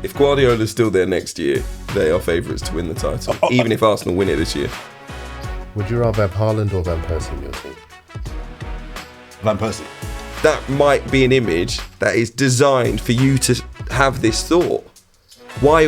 If Guardiola's still there next year, they are favourites to win the title, even if Arsenal win it this year. Would you rather have Haaland or Van Persie in your team? Van Persie. That might be an image that is designed for you to have this thought. Why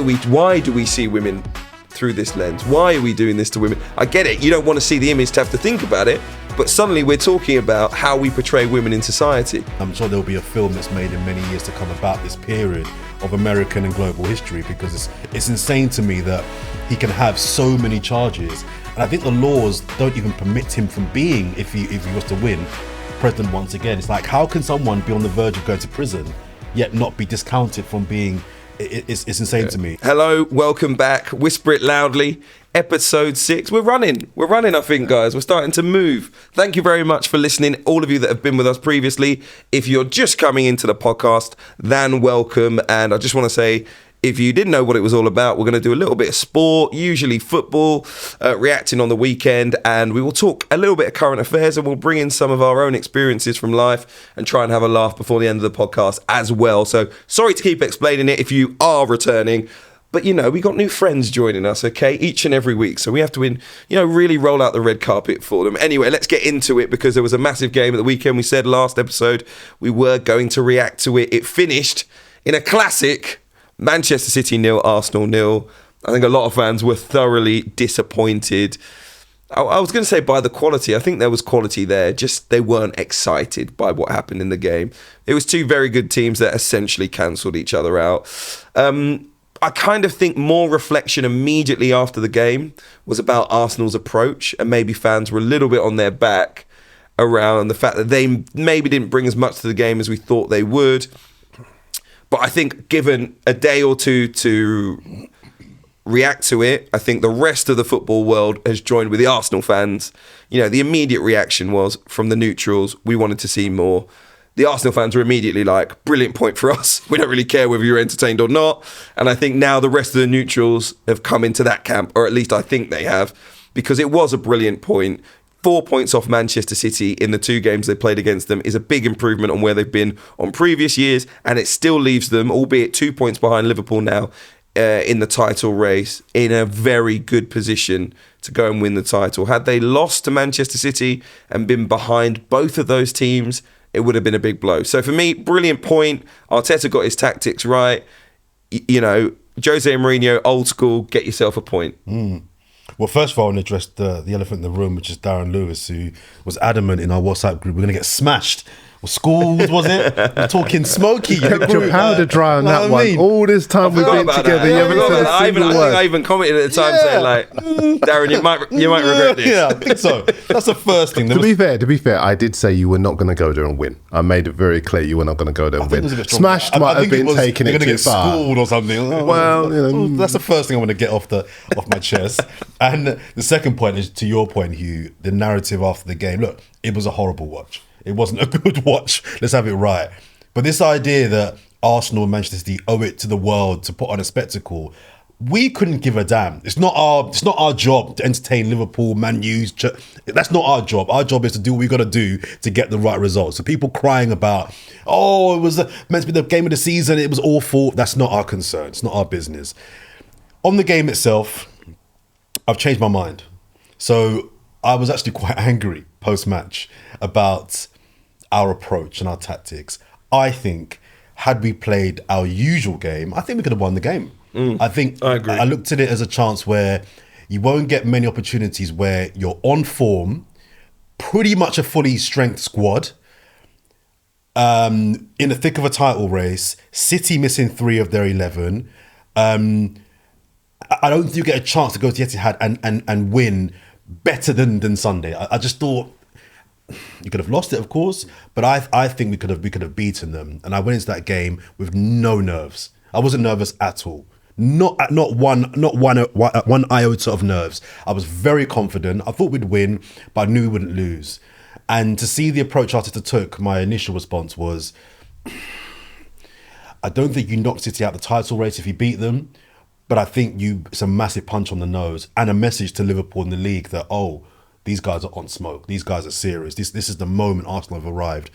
do we see women through this lens? Why are we doing this to women? I get it, you don't want to see the image to have to think about it, but suddenly we're talking about how we portray women in society. I'm sure there'll be a film that's made in many years to come about this period of American and global history, because it's insane to me that he can have so many charges, and I think the laws don't even permit him from being, if he was to win, president once again. It's like, how can someone be on the verge of going to prison yet not be discounted from being? It's insane to me. Hello, welcome back. Whisper it loudly. Episode 6. We're running, I think, guys. We're starting to move. Thank you very much for listening, all of you that have been with us previously. If you're just coming into the podcast, then welcome. And I just want to say, if you didn't know what it was all about, we're going to do a little bit of sport, usually football, reacting on the weekend, and we will talk a little bit of current affairs, and we'll bring in some of our own experiences from life and try and have a laugh before the end of the podcast as well. So sorry to keep explaining it if you are returning, but we got new friends joining us, okay, each and every week. So we have to, really roll out the red carpet for them. Anyway, let's get into it, because there was a massive game at the weekend. We said last episode we were going to react to it. It finished in a classic. Manchester City 0, Arsenal 0. I think a lot of fans were thoroughly disappointed. I was going to say by the quality. I think there was quality there. Just they weren't excited by what happened in the game. It was two very good teams that essentially cancelled each other out. I kind of think more reflection immediately after the game was about Arsenal's approach, and maybe fans were a little bit on their back around the fact that they maybe didn't bring as much to the game as we thought they would. But I think given a day or two to react to it, I think the rest of the football world has joined with the Arsenal fans. The immediate reaction was from the neutrals, we wanted to see more. The Arsenal fans were immediately like, brilliant point for us. We don't really care whether you're entertained or not. And I think now the rest of the neutrals have come into that camp, or at least I think they have, because it was a brilliant point. 4 points off Manchester City in the two games they played against them is a big improvement on where they've been on previous years, and it still leaves them, albeit 2 points behind Liverpool now, in the title race, in a very good position to go and win the title. Had they lost to Manchester City and been behind both of those teams, it would have been a big blow. So for me, brilliant point. Arteta got his tactics right. Jose Mourinho, old school, get yourself a point. Well, first of all, I want to address the elephant in the room, which is Darren Lewis, who was adamant in our WhatsApp group, we're going to get smashed. Well, schools, was it? We're talking smoky. Kept your powder dry on that one. All this time we've been together, you haven't said a single word. I even commented at the time saying, like, Darren, you might regret this. Yeah, I think so. That's the first thing. To be fair, I did say you were not going to go there and win. I made it very clear you were not going to go there and win. Smashed might have been taking it too far. Schooled or something. Well, that's the first thing I want to get off my chest. And the second point is, to your point, Hugh, the narrative after the game. Look, it was a horrible watch. It wasn't a good watch. Let's have it right. But this idea that Arsenal and Manchester City owe it to the world to put on a spectacle, we couldn't give a damn. It's not our job to entertain Liverpool, Man U. That's not our job. Our job is to do what we got to do to get the right results. So people crying about, it was meant to be the game of the season, it was awful. That's not our concern. It's not our business. On the game itself, I've changed my mind. So I was actually quite angry post-match about our approach and our tactics. I think had we played our usual game, I think we could have won the game. I agree. I looked at it as a chance where you won't get many opportunities where you're on form, pretty much a fully strength squad, in the thick of a title race, City missing 3 of their 11. I don't think you get a chance to go to Etihad and win better than Sunday. I just thought you could have lost it, of course, but I think we could have beaten them. And I went into that game with no nerves. I wasn't nervous at all. Not one iota of nerves. I was very confident. I thought we'd win, but I knew we wouldn't lose. And to see the approach Arteta took, my initial response was, I don't think you knock City out the title race if you beat them, but I think it's a massive punch on the nose and a message to Liverpool in the league that, these guys are on smoke. These guys are serious. This is the moment Arsenal have arrived.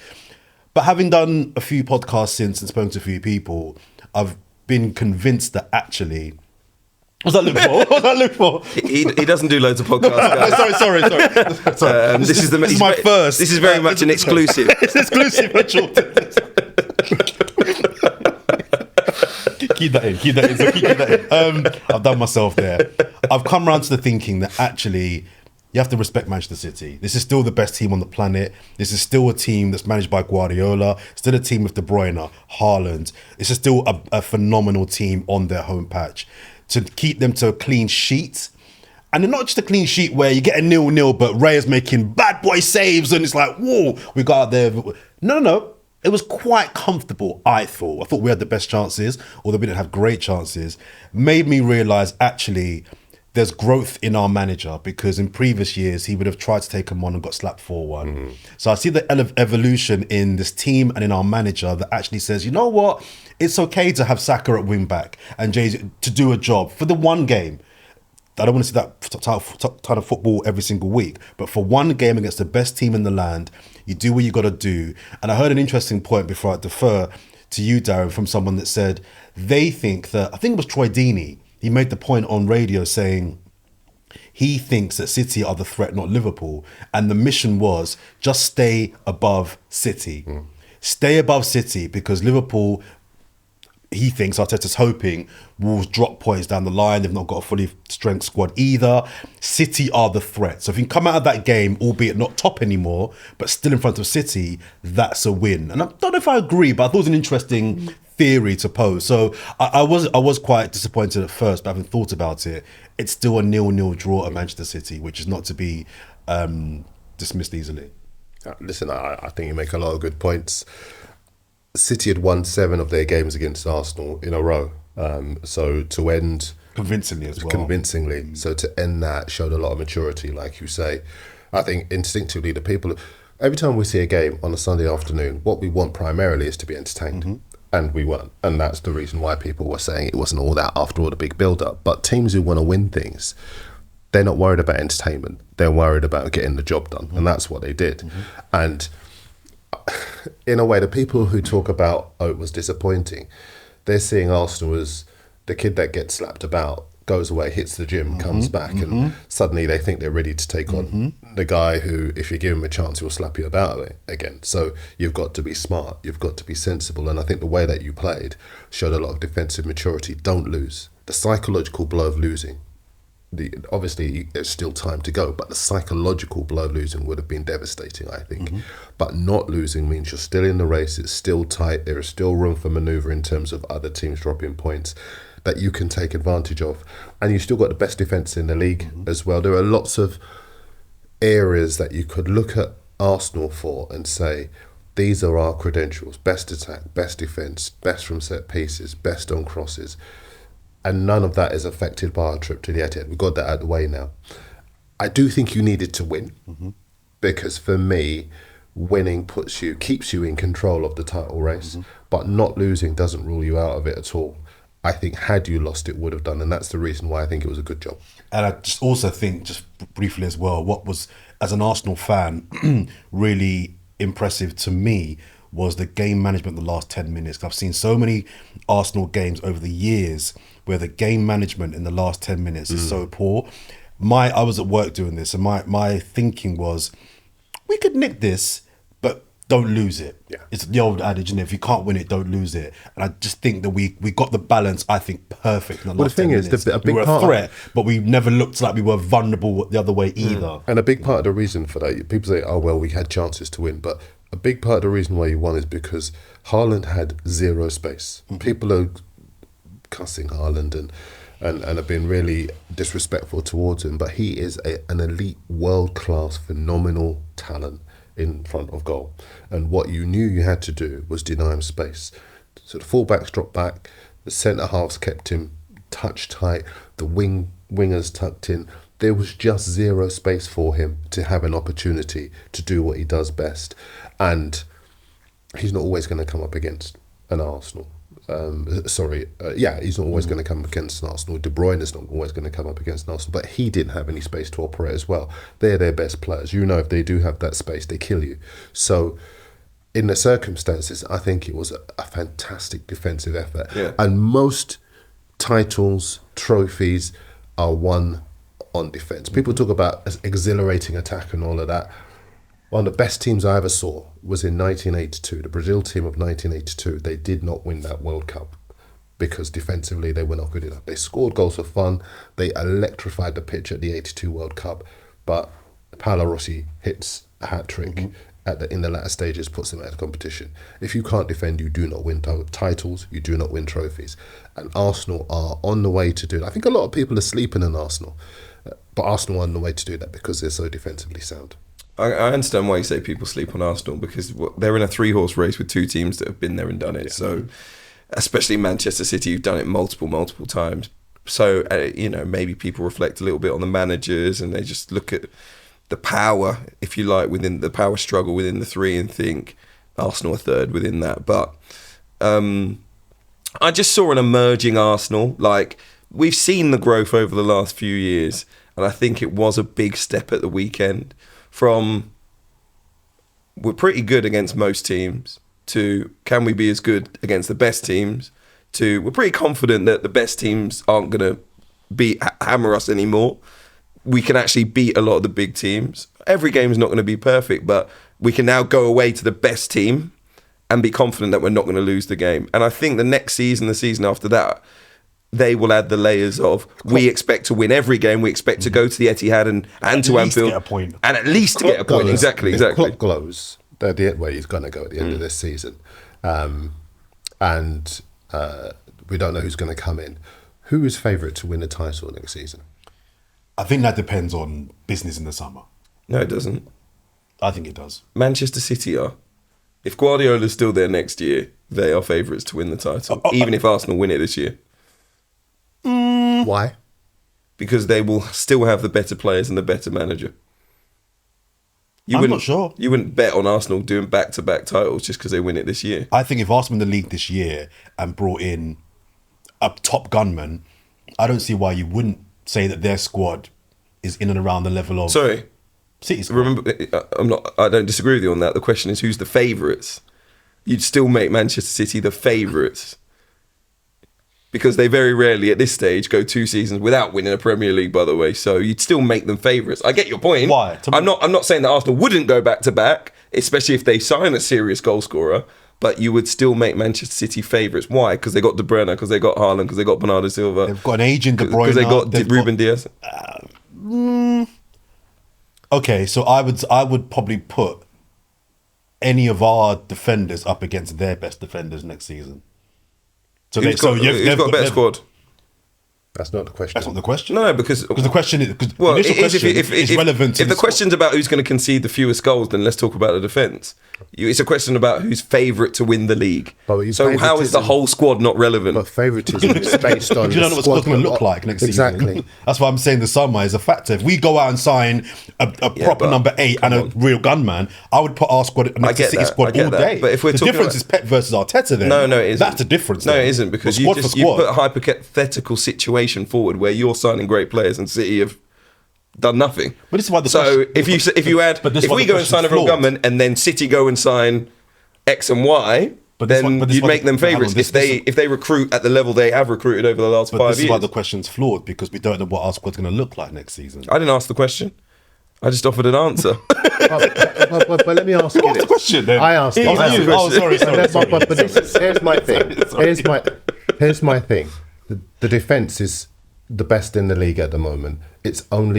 But having done a few podcasts since and spoken to a few people, I've been convinced that actually. What was that look for? He doesn't do loads of podcasts, guys. Sorry. This is my first. This is very much an exclusive. It's exclusive. Keep that in. I've done myself there. I've come around to the thinking that actually you have to respect Manchester City. This is still the best team on the planet. This is still a team that's managed by Guardiola. Still a team with De Bruyne, Haaland. This is still a phenomenal team on their home patch. To keep them to a clean sheet. And not just a clean sheet where you get a 0-0, but Raya's making bad boy saves and it's like, whoa, we got out there. No. It was quite comfortable, I thought. I thought we had the best chances, although we didn't have great chances. Made me realise, actually, there's growth in our manager, because in previous years, he would have tried to take him on and got slapped 4-1. So I see the evolution in this team and in our manager that actually says, you know what? It's okay to have Saka at wing back and Jay to do a job for the one game. I don't want to see that type of football every single week, but for one game against the best team in the land, you do what you got to do. And I heard an interesting point before I defer to you, Darren, from someone that said they think that, I think it was Troy Deeney, he made the point on radio saying he thinks that City are the threat, not Liverpool. And the mission was just stay above City. Stay above City, because Liverpool, he thinks, Arteta's hoping, will drop points down the line. They've not got a fully strength squad either. City are the threat. So if you can come out of that game, albeit not top anymore, but still in front of City, that's a win. And I don't know if I agree, but I thought it was an interesting theory to pose. So I was quite disappointed at first, but having thought about it, it's still a 0-0 draw at Manchester City, which is not to be dismissed easily. Listen, I think you make a lot of good points. City had won 7 of their games against Arsenal in a row. So to end... Convincingly as well. Convincingly. So to end that showed a lot of maturity, like you say. I think instinctively the people... Every time we see a game on a Sunday afternoon, what we want primarily is to be entertained. And we weren't. And that's the reason why people were saying it wasn't all that after all the big build-up. But teams who want to win things, they're not worried about entertainment. They're worried about getting the job done. And that's what they did. And... in a way, the people who talk about, oh, it was disappointing, they're seeing Arsenal as the kid that gets slapped about, goes away, hits the gym, comes back, and suddenly they think they're ready to take on the guy who, if you give him a chance, he'll slap you about again. So you've got to be smart, you've got to be sensible, and I think the way that you played showed a lot of defensive maturity. Don't lose. The psychological blow of losing, obviously there's still time to go, but the psychological blow of losing would have been devastating, I think. But not losing means you're still in the race, it's still tight, there is still room for manoeuvre in terms of other teams dropping points that you can take advantage of, and you've still got the best defence in the league as well. There are lots of areas that you could look at Arsenal for and say, these are our credentials: best attack, best defence, best from set pieces, best on crosses. And none of that is affected by our trip to the Etihad. We've got that out of the way now. I do think you needed to win, because for me, winning keeps you in control of the title race, but not losing doesn't rule you out of it at all. I think had you lost, it would have done, and that's the reason why I think it was a good job. And I just also think, just briefly as well, what was, as an Arsenal fan, really impressive to me was the game management in the last 10 minutes. I've seen so many Arsenal games over the years where the game management in the last 10 minutes is so poor. I was at work doing this, and my thinking was, we could nick this, but don't lose it. Yeah. It's the old adage, and if you can't win it, don't lose it. And I just think that we got the balance, I think, perfect in the last 10 minutes. We were a threat, but we never looked like we were vulnerable the other way either. And a big part of the reason for that, people say, oh, well, we had chances to win, but a big part of the reason why you won is because Haaland had zero space. People are cussing Haaland and have been really disrespectful towards him, but he is an elite, world-class, phenomenal talent in front of goal. And what you knew you had to do was deny him space. So the full-backs dropped back, the centre-halves kept him touch tight, the wingers tucked in. There was just zero space for him to have an opportunity to do what he does best. And he's not always going to come up against an Arsenal. He's not always going to come up against an Arsenal. De Bruyne is not always going to come up against an Arsenal, but he didn't have any space to operate as well. They're their best players. You know, if they do have that space, they kill you. So in the circumstances, I think it was a fantastic defensive effort. Yeah. And most titles, trophies are won on defense. People talk about exhilarating attack and all of that. One of the best teams I ever saw was in 1982, the Brazil team of 1982. They did not win that World Cup because defensively they were not good enough. They scored goals for fun. They electrified the pitch at the 82 World Cup, but Paolo Rossi hits a hat-trick in the latter stages, puts them out of competition. If you can't defend, you do not win titles, you do not win trophies. And Arsenal are on the way to do that. I think a lot of people are sleeping on Arsenal, but Arsenal are on the way to do that because they're so defensively sound. I understand why you say people sleep on Arsenal, because they're in a 3-horse race with 2 teams that have been there and done it. Yeah. So, especially Manchester City, who've done it multiple times. So, maybe people reflect a little bit on the managers and they just look at the power, if you like, within the power struggle within the 3 and think Arsenal are third within that. But I just saw an emerging Arsenal. Like, we've seen the growth over the last few years, and I think it was a big step at the weekend. From we're pretty good against most teams to can we be as good against the best teams to we're pretty confident that the best teams aren't going to hammer us anymore. We can actually beat a lot of the big teams. Every game is not going to be perfect, but we can now go away to the best team and be confident that we're not going to lose the game. And I think the next season, the season after that, they will add the layers of we expect to win every game. We expect to go to the Etihad and to Anfield get a point. And at least to get a point. Exactly. Klopp glows. They're the way he's going to go at the end of this season. And we don't know who's going to come in. Who is favourite to win the title next season? I think that depends on business in the summer. No, it doesn't. I think it does. Manchester City are. If Guardiola's still there next year, they are favourites to win the title, even if Arsenal win it this year. Why? Because they will still have the better players and the better manager. I'm not sure. You wouldn't bet on Arsenal doing back-to-back titles just because they win it this year. I think if Arsenal win the league this year and brought in a top gunman, I don't see why you wouldn't say that their squad is in and around the level of City's squad. Remember, I don't disagree with you on that. The question is who's the favourites? You'd still make Manchester City the favourites. Because they very rarely at this stage go 2 seasons without winning a Premier League, by the way. So you'd still make them favourites. I get your point. Why? I'm not saying that Arsenal wouldn't go back to back, especially if they sign a serious goal scorer. But you would still make Manchester City favourites. Why? Because they got De Bruyne, because they got Haaland, because they got Bernardo Silva. They've got an agent De Bruyne. Because they got Ruben Diaz. Okay, so I would probably put any of our defenders up against their best defenders next season. So who's got a better squad? That's not the question. That's not the question. No, because the question is well, the initial question is relevant. If the question's about who's going to concede the fewest goals, then let's talk about the defence. It's a question about who's favourite to win the league. So how is the whole squad not relevant? But favouritism is based on. You don't know what squad's going to look like next season. Exactly. That's why I'm saying the summer is a factor. If we go out and sign a proper number 8 and a real gunman, I would put our squad next to City squad all day. But if we're the difference is Pep versus Arteta. Then no, it isn't. That's the difference. No, it isn't, because you put a hypothetical situation forward where you're signing great players and City have done nothing. But this is why the if you add if we go and sign a real gunman and then City go and sign X and Y, then you'd make them favourites if they recruit at the level they have recruited over the last 5 years. This is why the question's flawed, because we don't know what our squad's going to look like next season. I didn't ask the question. I just offered an answer. but let me ask you What's the question then? I asked it. Oh, sorry. Here's my thing. Here's my thing. The defence is the best in the league at the moment. It's going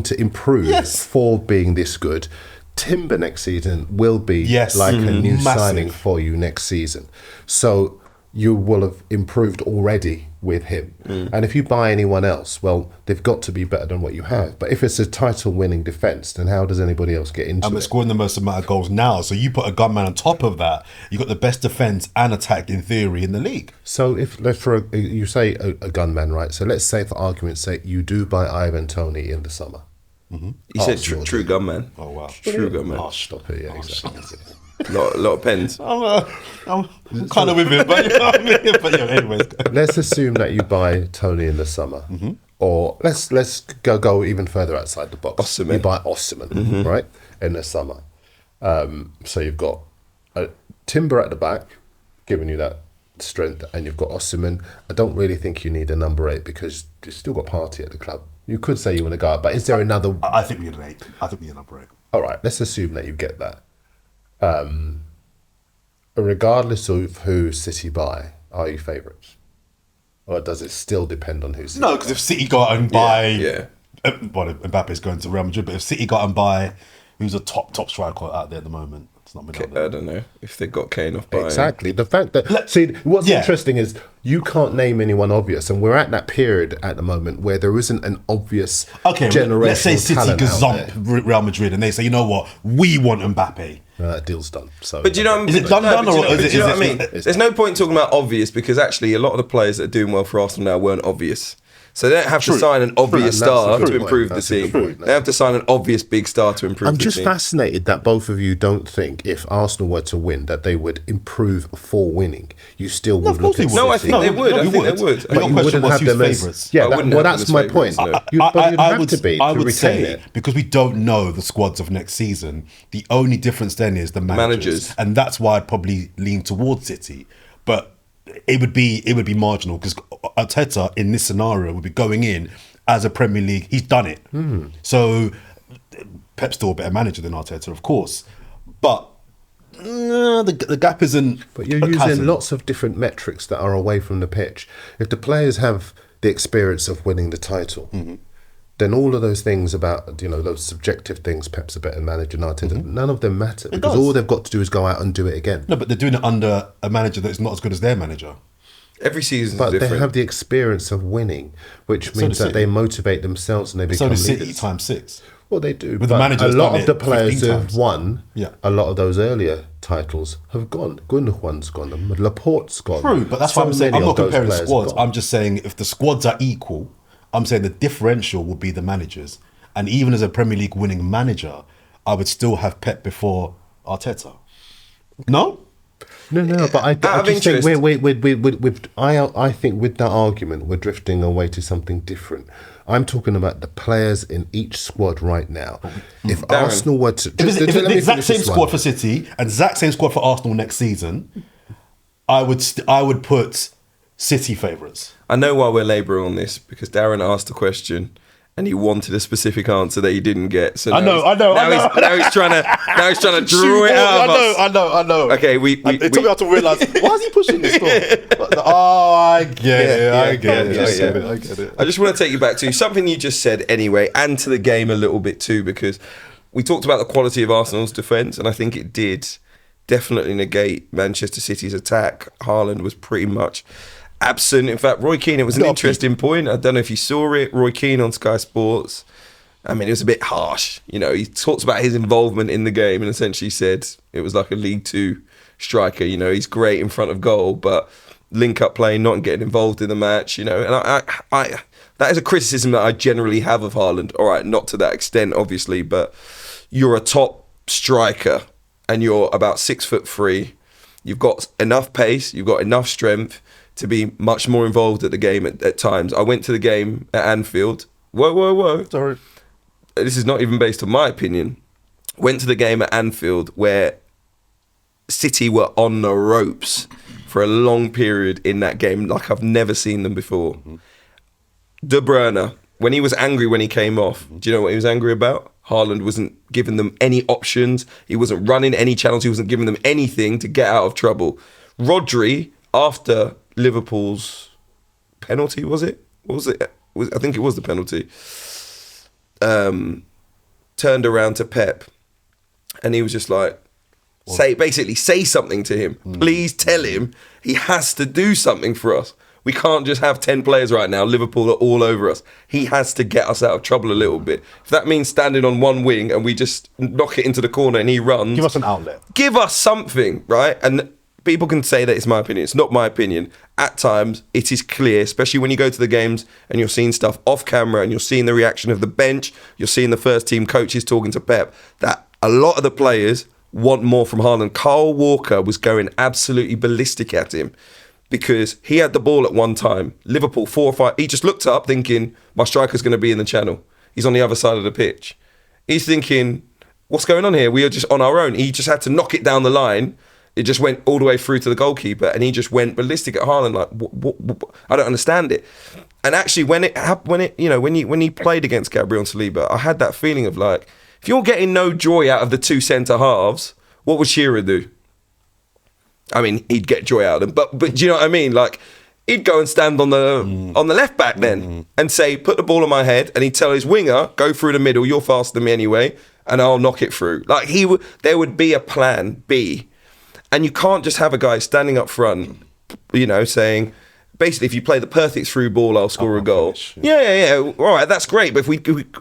to improve for being this good. Timber next season will be like a new signing for you next season. So you will have improved already with him. And if you buy anyone else, well, they've got to be better than what you have. But if it's a title-winning defence, then how does anybody else get into it? And we're scoring the most amount of goals now. So you put a gunman on top of that, you've got the best defence and attack in theory in the league. So you say a gunman, right? So let's say, for argument's sake, you do buy Ivan Toney in the summer. He said true gunman. Oh, wow. True gunman. Oh, stop it. Yeah, exactly. A lot of pens. I'm kind of with him, but you know what I mean? But yeah, anyways. Let's assume that you buy Toney in the summer. Or let's go even further outside the box. Osimhen. You buy Osimhen, right, in the summer. So you've got Timber at the back, giving you that strength, and you've got Osimhen. I don't really think you need a number 8 because you've still got Partey at the club. You could say you want to go out, but is there another? I think we need an 8. I think we need a number 8. All right, let's assume that you get that. Regardless of who City buy, are you favourites? Or does it still depend on who City No, because if City go out and buy... Well, Mbappe's going to Real Madrid, but if City got and buy who's a top striker out there at the moment, it's not been I don't know if they got Kane off by Exactly. The fact that what's interesting is you can't name anyone obvious, and we're at that period at the moment where there isn't an obvious generational let's say City talent out gazump there. Real Madrid and they say, you know what, we want Mbappe. That deal's done. So, But do you know, Is it done or is it? Do you know what I mean? There's no point talking about obvious because actually a lot of the players that are doing well for Arsenal now weren't obvious. So they don't have to sign an obvious star to improve the team. They have to sign an obvious big star to improve the team. I'm just fascinated that both of you don't think if Arsenal were to win that they would improve for winning. You still would look at No, I think they would. I think they would. But you wouldn't have them as favourites. Yeah, that's my point. But you'd have to be to retain it. Because we don't know the squads of next season, the only difference then is the managers. And that's why I'd probably lean towards City. But it would be marginal because Arteta in this scenario would be going in as a Premier League. He's done it. So Pep's still a better manager than Arteta, of course, but the gap isn't. But you're using lots of different metrics that are away from the pitch. If the players have the experience of winning the title, then all of those things about those subjective things, Pep's a better manager than Arteta, none of them matter because all they've got to do is go out and do it again. No, but they're doing it under a manager that's not as good as their manager. Every season, but different. They have the experience of winning, which means that they motivate themselves and they become leaders. City times 6. Well, they do. But but the managers a lot of the players who have times. won Yeah. a lot of those earlier titles have gone. Gundogan's gone. Laporte's gone. True, but that's what I'm saying. I'm many not of those comparing the players squads. have gone. I'm just saying if the squads are equal, I'm saying the differential will be the managers. And even as a Premier League winning manager, I would still have Pep before Arteta. No? No, but I just think I think with that argument we're drifting away to something different. I'm talking about the players in each squad right now. If Darren, Arsenal were to If it's the exact same squad for City and exact same squad for Arsenal next season, I would put City favourites. I know why we're labouring on this because Darren asked a question and he wanted a specific answer that he didn't get. So I know. Now he's trying to draw it out of us. I know. Okay, it took me out to realise why is he pushing this door? Oh, I get it. I get it. I just want to take you back to something you just said anyway, and to the game a little bit too, because we talked about the quality of Arsenal's defence, and I think it did definitely negate Manchester City's attack. Haaland was pretty much absent. In fact, Roy Keane, it was an interesting point. I don't know if you saw it. Roy Keane on Sky Sports. I mean, it was a bit harsh. He talks about his involvement in the game and essentially said it was like a League Two striker. He's great in front of goal, but link-up play, not getting involved in the match. And I that is a criticism that I generally have of Haaland. All right, not to that extent, obviously, but you're a top striker and you're about 6'3". You've got enough pace. You've got enough strength to be much more involved at the game at times. I went to the game at Anfield. Whoa. Sorry. This is not even based on my opinion. Went to the game at Anfield where City were on the ropes for a long period in that game like I've never seen them before. De Bruyne, when he was angry when he came off, do you know what he was angry about? Haaland wasn't giving them any options. He wasn't running any channels. He wasn't giving them anything to get out of trouble. Rodri, after Liverpool's penalty, was it? What was it? I think it was the penalty. Turned around to Pep and he was just like, say something to him. Please tell him he has to do something for us. We can't just have 10 players right now. Liverpool are all over us. He has to get us out of trouble a little bit. If that means standing on one wing and we just knock it into the corner and he runs. Give us an outlet. Give us something, right? And people can say that it's my opinion. It's not my opinion. At times, it is clear, especially when you go to the games and you're seeing stuff off camera and you're seeing the reaction of the bench, you're seeing the first team coaches talking to Pep, that a lot of the players want more from Haaland. Kyle Walker was going absolutely ballistic at him because he had the ball at one time. Liverpool 4 or 5, he just looked up thinking, my striker's going to be in the channel. He's on the other side of the pitch. He's thinking, what's going on here? We are just on our own. He just had to knock it down the line. It just went all the way through to the goalkeeper, and he just went ballistic at Haaland. Like, what? I don't understand it. And actually, when he played against Gabriel and Saliba, I had that feeling of like, if you're getting no joy out of the two centre halves, what would Shearer do? I mean, he'd get joy out of them, but do you know what I mean? Like, he'd go and stand on the left back then and say, put the ball on my head, and he'd tell his winger, go through the middle, you're faster than me anyway, and I'll knock it through. Like, there would be a plan B. And you can't just have a guy standing up front, saying, basically, if you play the perfect through ball, I'll score a goal. Finish, yeah. All right, that's great. But if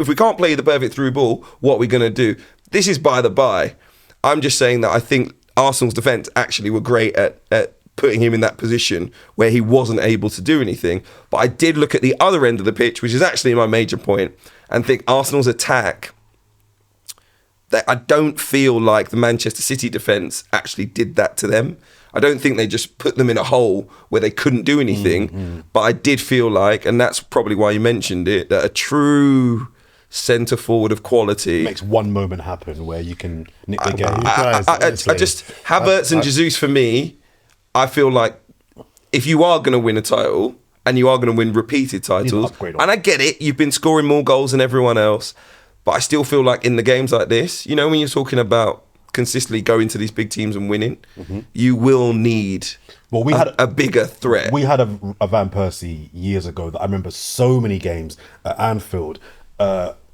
we can't play the perfect through ball, what are we going to do? This is by the by. I'm just saying that I think Arsenal's defence actually were great at putting him in that position where he wasn't able to do anything. But I did look at the other end of the pitch, which is actually my major point, and think Arsenal's attack, that I don't feel like the Manchester City defence actually did that to them. I don't think they just put them in a hole where they couldn't do anything. But I did feel like, and that's probably why you mentioned it, that a true centre forward of quality makes one moment happen where you can nick the game. I just Havertz and Jesus, for me, I feel like if you are going to win a title and you are going to win repeated titles, and I get it, you've been scoring more goals than everyone else, but I still feel like in the games like this, when you're talking about consistently going to these big teams and winning, you will need a bigger threat. We had a Van Persie years ago that I remember so many games at Anfield,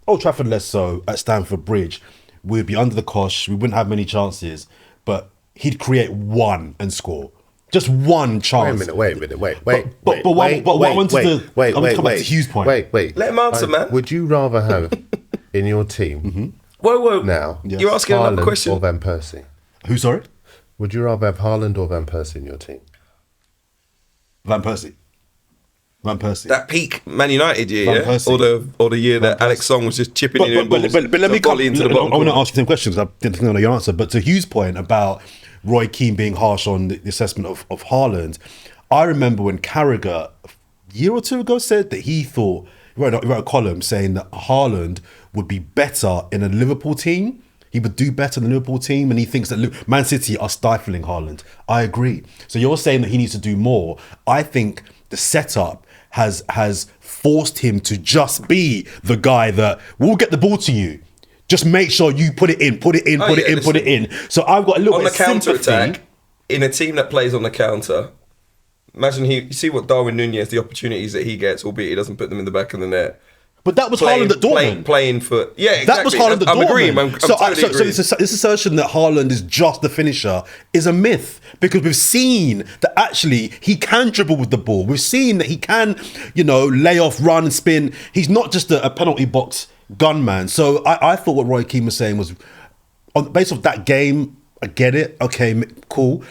Old Trafford less so, at Stamford Bridge. We'd be under the cosh, we wouldn't have many chances, but he'd create one and score. Just one chance. Wait a minute. But what I wanted to come back to Hugh's point. Wait. Let him answer, man. Would you rather have in your team Whoa. now, you're asking another question. Or Van Persie? Who, sorry? Would you rather have Haaland or Van Persie in your team? Van Persie. That peak Man United year, or the year that Alex Song was just chipping in balls. But let me come into the bottom. I want to ask you some questions because I didn't think I know your answer. But to Hugh's point about Roy Keane being harsh on the assessment of Haaland, I remember when Carragher a year or two ago said that he thought, he wrote a column saying that Haaland would be better in a Liverpool team. He would do better in the Liverpool team, and he thinks that Man City are stifling Haaland. I agree. So you're saying that he needs to do more. I think the setup has forced him to just be the guy that will get the ball to you. Just make sure you put it in. So I've got a little bit of sympathy. On the counter-attack, in a team that plays on the counter, imagine you see what Darwin Núñez, the opportunities that he gets, albeit he doesn't put them in the back of the net. But that was Haaland at Dortmund. Playing for... Yeah, exactly. That was Haaland at Dortmund. I'm agreeing. I'm totally agreeing. So this assertion that Haaland is just the finisher is a myth, because we've seen that actually he can dribble with the ball. We've seen that he can, lay off, run, spin. He's not just a penalty box gunman. So I thought what Roy Keane was saying was, on the basis of that game, I get it. Okay, cool.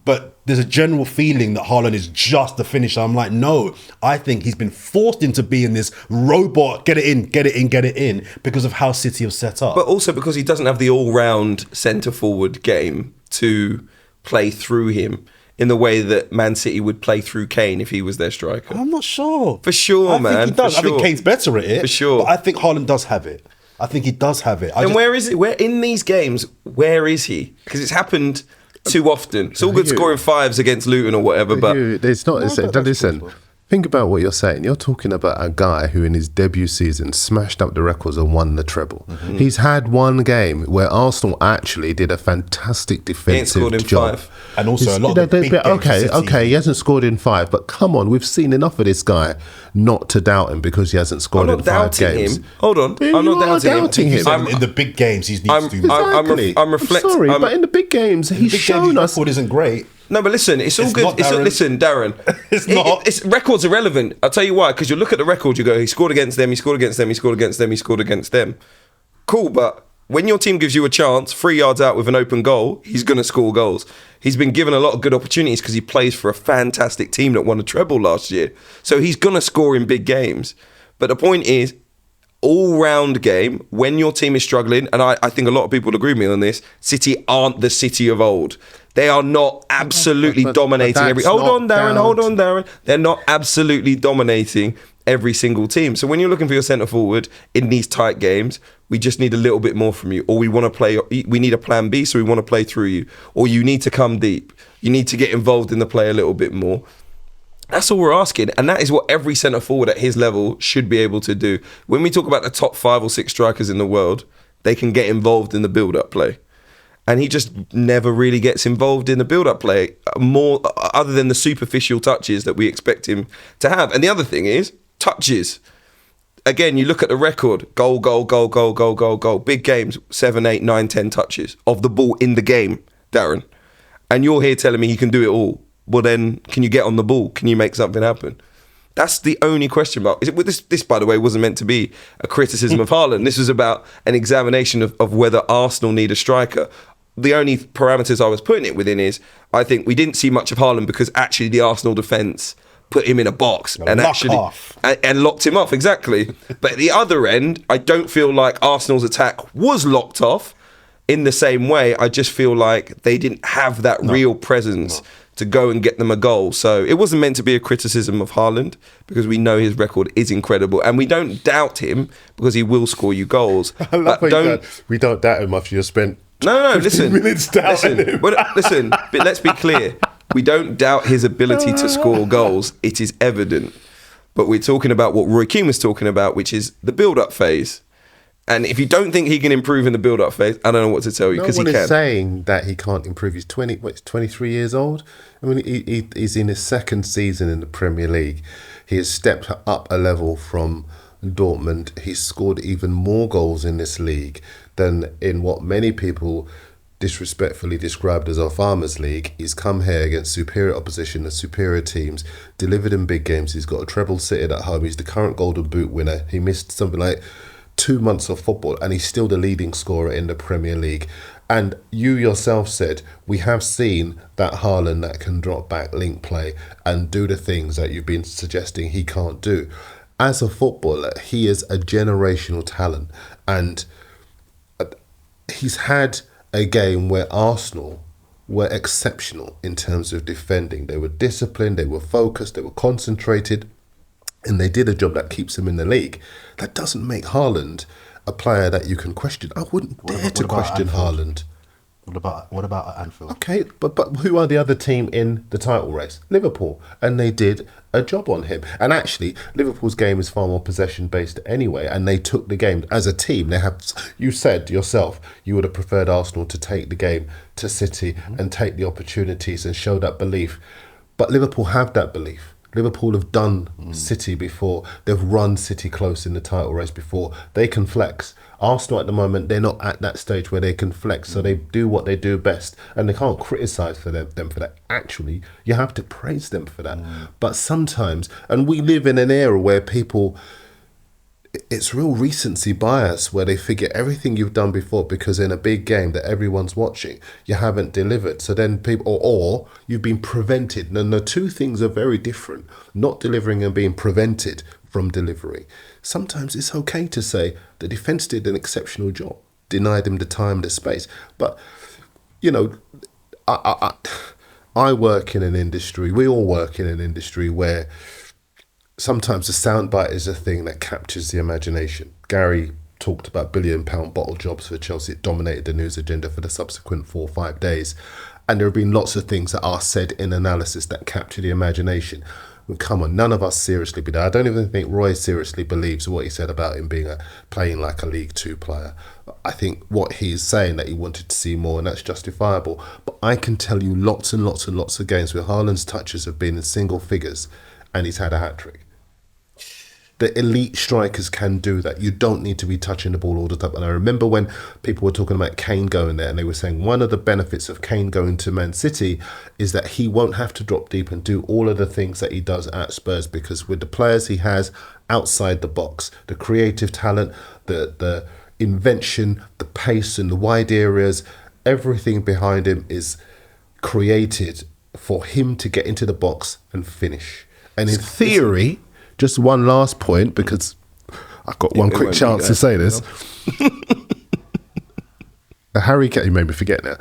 But there's a general feeling that Haaland is just the finisher. I'm like, no, I think he's been forced into being this robot, get it in, because of how City have set up. But also because he doesn't have the all-round centre-forward game to play through him in the way that Man City would play through Kane if he was their striker. I'm not sure. For sure, man. I think he does. I think Kane's better at it. For sure. But I think Haaland does have it. I think he does have it. Where is it? Where in these games, where is he? Because it's happened too often. It's all good scoring fives against Luton or whatever, but it's not. Listen, think about what you're saying. You're talking about a guy who in his debut season smashed up the records and won the treble. He's had one game where Arsenal actually did a fantastic defensive job. Five. And also a lot of the big games. Okay, he hasn't scored in 5, but come on, we've seen enough of this guy not to doubt him because he hasn't scored in 5 games. Hold on, I'm not doubting him. In the big games, he needs to do more. I'm reflecting. Sorry, but in the big games, he's shown us. His record isn't great. No, but listen, it's all good. Listen, Darren. It's not. It's records irrelevant. I'll tell you why. Because you look at the record, you go, he scored against them, he scored against them, he scored against them, he scored against them. Cool, but when your team gives you a chance, 3 yards out with an open goal, he's going to score goals. He's been given a lot of good opportunities because he plays for a fantastic team that won a treble last year. So he's going to score in big games. But the point is, all-round game, when your team is struggling, and I think a lot of people would agree with me on this, City aren't the City of old. They are not absolutely dominating every... Hold on, Darren. They're not absolutely dominating every single team. So when you're looking for your centre forward in these tight games, we just need a little bit more from you. Or we need a plan B, so we want to play through you. Or you need to come deep. You need to get involved in the play a little bit more. That's all we're asking. And that is what every centre forward at his level should be able to do. When we talk about the top 5 or 6 strikers in the world, they can get involved in the build-up play. And he just never really gets involved in the build-up play, more other than the superficial touches that we expect him to have. And the other thing is, touches. Again, you look at the record, goal, goal, goal, goal, goal, goal, goal. Big games, 7, 8, 9, 10 touches of the ball in the game, Darren. And you're here telling me he can do it all. Well then, can you get on the ball? Can you make something happen? That's the only question mark. This, by the way, wasn't meant to be a criticism of Haaland. This was about an examination of whether Arsenal need a striker. The only parameters I was putting it within is, I think we didn't see much of Haaland because actually the Arsenal defence put him in a box and locked him off, exactly. But at the other end, I don't feel like Arsenal's attack was locked off in the same way. I just feel like they didn't have that real presence to go and get them a goal. So it wasn't meant to be a criticism of Haaland, because we know his record is incredible and we don't doubt him because he will score you goals. I love we don't doubt him after you spent listen, minutes doubting him. Listen, but let's be clear. We don't doubt his ability to score goals. It is evident. But we're talking about what Roy Keane was talking about, which is the build-up phase. And if you don't think he can improve in the build-up phase, I don't know what to tell you, because he can. No one is saying that he can't improve. He's 23 years old? I mean, he's in his second season in the Premier League. He has stepped up a level from Dortmund. He's scored even more goals in this league than in what many people disrespectfully described as our Farmers League. He's come here against superior opposition and superior teams, delivered in big games. He's got a treble sitting at home. He's the current Golden Boot winner. He missed something like 2 months of football and he's still the leading scorer in the Premier League. And you yourself said, we have seen that Haaland that can drop back, link play and do the things that you've been suggesting he can't do. As a footballer, he is a generational talent, and he's had a game where Arsenal were exceptional in terms of defending. They were disciplined, they were focused, they were concentrated, and they did a job that keeps him in the league. That doesn't make Haaland a player that you can question. I wouldn't dare to question Haaland. What about Anfield? Okay, but who are the other team in the title race? Liverpool. And they did a job on him. And actually, Liverpool's game is far more possession-based anyway, and they took the game as a team. You said yourself, you would have preferred Arsenal to take the game to City and take the opportunities and show that belief. But Liverpool have that belief. Liverpool have done City before. They've run City close in the title race before. They can flex. Arsenal at the moment, they're not at that stage where they can flex, so they do what they do best, and they can't criticise them for that. Actually, you have to praise them for that. But sometimes, and we live in an era where people, it's real recency bias, where they forget everything you've done before because in a big game that everyone's watching, you haven't delivered. So then people, or you've been prevented. And the two things are very different. Not delivering and being prevented from delivering. Sometimes it's okay to say the defence did an exceptional job, denied him the time, the space. But, you know, I work in an industry, we all work in an industry where sometimes the soundbite is a thing that captures the imagination. Gary talked about £1 billion bottle jobs for Chelsea. It dominated the news agenda for the subsequent 4 or 5 days. And there have been lots of things that are said in analysis that capture the imagination. Well, come on, none of us seriously believe. I don't even think Roy seriously believes what he said about him being playing like a League Two player. I think what he's saying that he wanted to see more, and that's justifiable. But I can tell you lots and lots and lots of games where Haaland's touches have been in single figures and he's had a hat-trick. The elite strikers can do that. You don't need to be touching the ball all the time. And I remember when people were talking about Kane going there, and they were saying one of the benefits of Kane going to Man City is that he won't have to drop deep and do all of the things that he does at Spurs, because with the players he has outside the box, the creative talent, the invention, the pace and the wide areas, everything behind him is created for him to get into the box and finish. And in theory, just one last point, because I've got one quick chance to say this. Harry Kane, you made me forget now.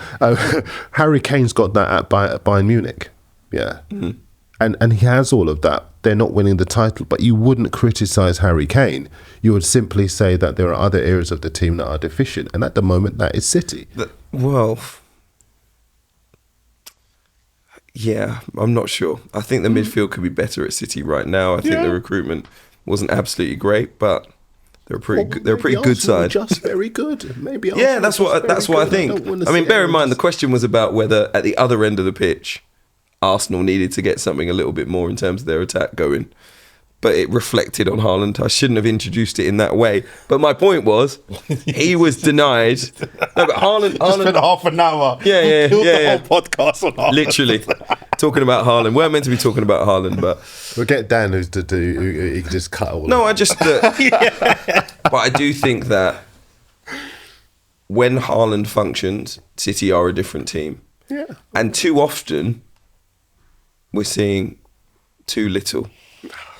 Harry Kane's got that at Bayern Munich. Yeah. Mm-hmm. And he has all of that. they're not winning the title, but you wouldn't criticise Harry Kane. You would simply say that there are other areas of the team that are deficient, and at the moment that is City. Well, yeah, I'm not sure. I think the midfield could be better at City right now. I think the recruitment wasn't absolutely great, but they're a pretty good. They're a pretty good side. Just very good. Maybe. Yeah, that's what I think. I mean, bear in mind the question was about whether at the other end of the pitch, Arsenal needed to get something a little bit more in terms of their attack going. But it reflected on Haaland. I shouldn't have introduced it in that way. But my point was, he was denied. No, but Haaland spent half an hour. Yeah. The whole podcast on Haaland. Literally talking about Haaland. We're meant to be talking about Haaland, but we'll get Dan who can just cut all. No, I just. But I do think that when Haaland functions, City are a different team. Yeah. And too often, we're seeing too little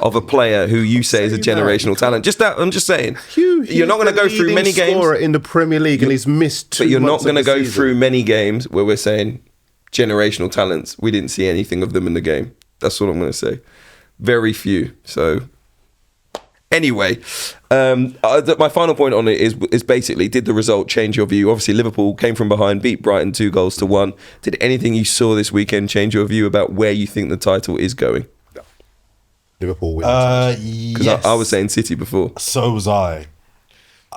of a player who you say is a generational talent. I'm just saying. Hugh, you're not going to go through many games in the Premier League, and he's missed 2 But you're not months going to of the go season. through many games where we're saying generational talents. We didn't see anything of them in the game. That's what I'm going to say. Very few. So anyway, my final point on it is basically, did the result change your view? Obviously, Liverpool came from behind, beat Brighton 2-1. Did anything you saw this weekend change your view about where you think the title is going? Liverpool win. Because Yes. I was saying City before. So was I.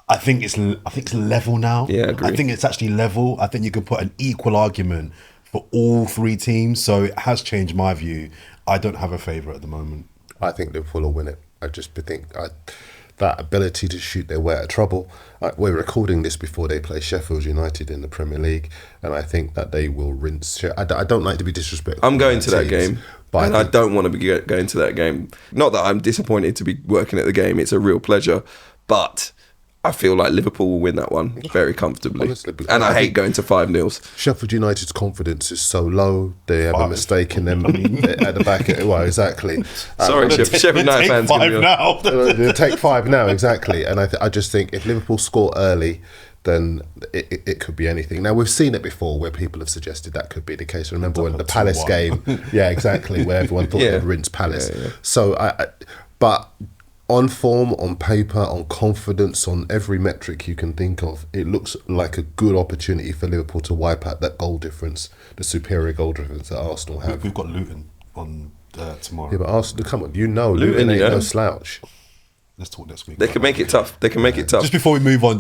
I think it's level now. Yeah, I agree. I think it's actually level. I think you can put an equal argument for all 3 teams. So it has changed my view. I don't have a favourite at the moment. I think Liverpool will win it. I just think that ability to shoot their way out of trouble. We're recording this before they play Sheffield United in the Premier League, and I think that they will rinse. I don't like to be disrespectful. I'm going to that game, but I don't want to be going to that game. Not that I'm disappointed to be working at the game. It's a real pleasure, but I feel like Liverpool will win that one very comfortably. Honestly, and I hate going to 5-0. Sheffield United's confidence is so low. They have a mistake in them at the back. Well, exactly. Sorry, Sheffield United fans. Take 5 now. They'll take 5 now, exactly. And I just think if Liverpool score early, then it could be anything. Now, we've seen it before where people have suggested that could be the case. Remember when the Palace game, yeah, exactly, where everyone thought they'd rinse Palace. Yeah. So, but on form, on paper, on confidence, on every metric you can think of, it looks like a good opportunity for Liverpool to wipe out that goal difference, the superior goal difference that Arsenal have. We've got Luton on tomorrow. Yeah, but Arsenal, come on, Luton ain't no slouch. Let's talk next week. They can make it tough. Just before we move on,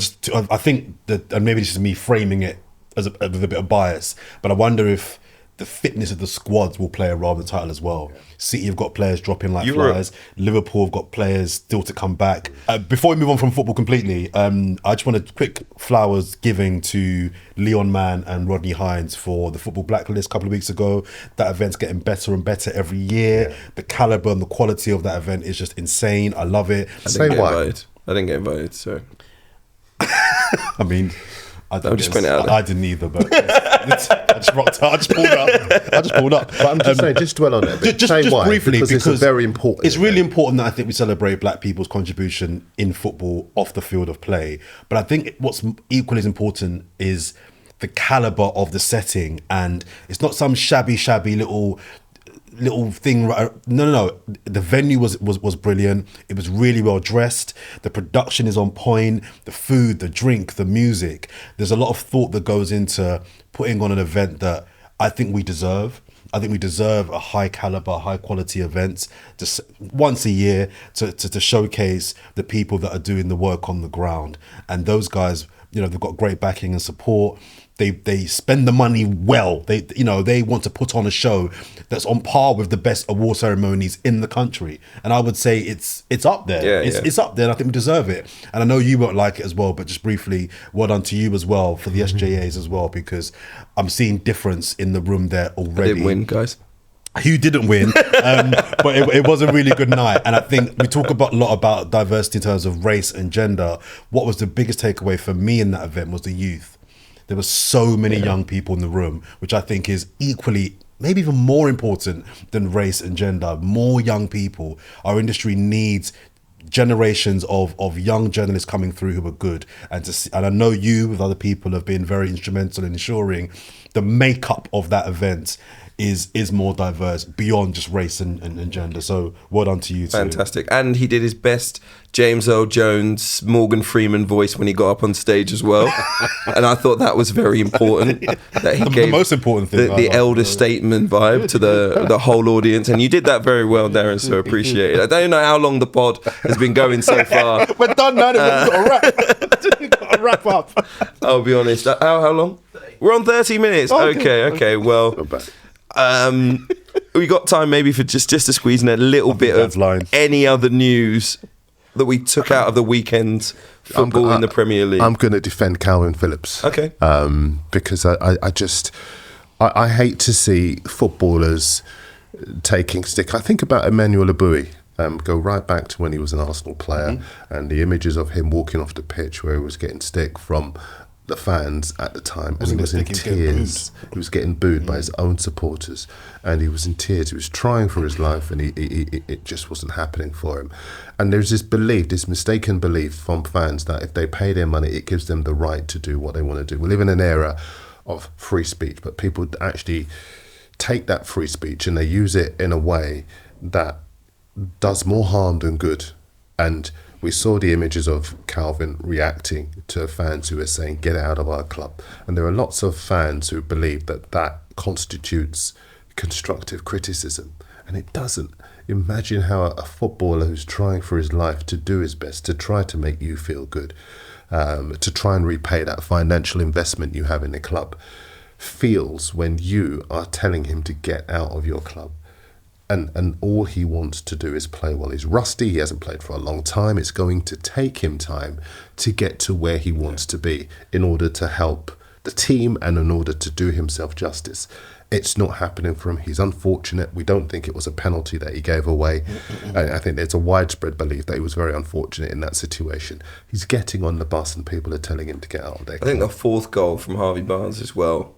I think that, and maybe this is me framing it with a bit of bias, but I wonder if the fitness of the squads will play a role in the title as well. Yeah. City have got players dropping like flies. Liverpool have got players still to come back. Before we move on from football completely, I just want to quick flowers giving to Leon Mann and Rodney Hines for the Football Blacklist a couple of weeks ago. That event's getting better and better every year. Yeah. The calibre and the quality of that event is just insane. I love it. I didn't get invited, so. I mean, I'm just putting it out there. I didn't either, but I just rocked out. I just pulled up. But I'm just saying, just dwell on it. Just why? Briefly, because it's very important. It's really important that I think we celebrate black people's contribution in football off the field of play. But I think what's equally as important is the calibre of the setting, and it's not some shabby little thing. No. The venue was brilliant. It was really well dressed. The production is on point. The food, the drink, the music. There's a lot of thought that goes into putting on an event that I think we deserve. I think we deserve a high caliber, high quality event just once a year to showcase the people that are doing the work on the ground. And those guys, they've got great backing and support. They spend the money well. They want to put on a show that's on par with the best award ceremonies in the country. And I would say it's up there. It's up there, and I think we deserve it. And I know you won't like it as well, but just briefly, well done to you as well for the SJAs as well, because I'm seeing difference in the room there already. I didn't win, guys. Hugh didn't win, but it was a really good night. And I think we talk a lot about diversity in terms of race and gender. What was the biggest takeaway for me in that event was the youth. There were so many young people in the room, which I think is equally, maybe even more important than race and gender. More young people. Our industry needs generations of young journalists coming through who are good. And I know you, with other people, have been very instrumental in ensuring the makeup of that event is more diverse beyond just race and gender. So well done to you too. Fantastic. And he did his best James Earl Jones, Morgan Freeman voice when he got up on stage as well. And I thought that was very important. That he gave the most important thing, the elder statesman vibe to the whole audience. And you did that very well, Darren, so appreciate it. I don't know how long the pod has been going so far. We're done, man. We've got to wrap up. I'll be honest. How long? We're on 30 minutes. Okay. Well, we got time maybe for just to squeeze in a little bit of any other news that we took out of the weekend's football in the Premier League. I'm going to defend Kalvin Phillips. Okay. Because I hate to see footballers taking stick. I think about Emmanuel Abui. Go right back to when he was an Arsenal player, and the images of him walking off the pitch where he was getting stick from the fans at the time, and he was in tears. He was getting booed by his own supporters, and he was in tears. He was trying for his life, and it just wasn't happening for him. And there's this belief, this mistaken belief from fans that if they pay their money, it gives them the right to do what they want to do. We live in an era of free speech, but people actually take that free speech and they use it in a way that does more harm than good. And we saw the images of Kalvin reacting to fans who were saying, get out of our club. And there are lots of fans who believe that that constitutes constructive criticism. And it doesn't. Imagine how a footballer who's trying for his life to do his best, to try to make you feel good, to try and repay that financial investment you have in the club, feels when you are telling him to get out of your club. And all he wants to do is play well. He's rusty. He hasn't played for a long time. It's going to take him time to get to where he wants to be in order to help the team and in order to do himself justice. It's not happening for him. He's unfortunate. We don't think it was a penalty that he gave away. I think there's a widespread belief that he was very unfortunate in that situation. He's getting on the bus and people are telling him to get out of there. I think the fourth goal from Harvey Barnes as well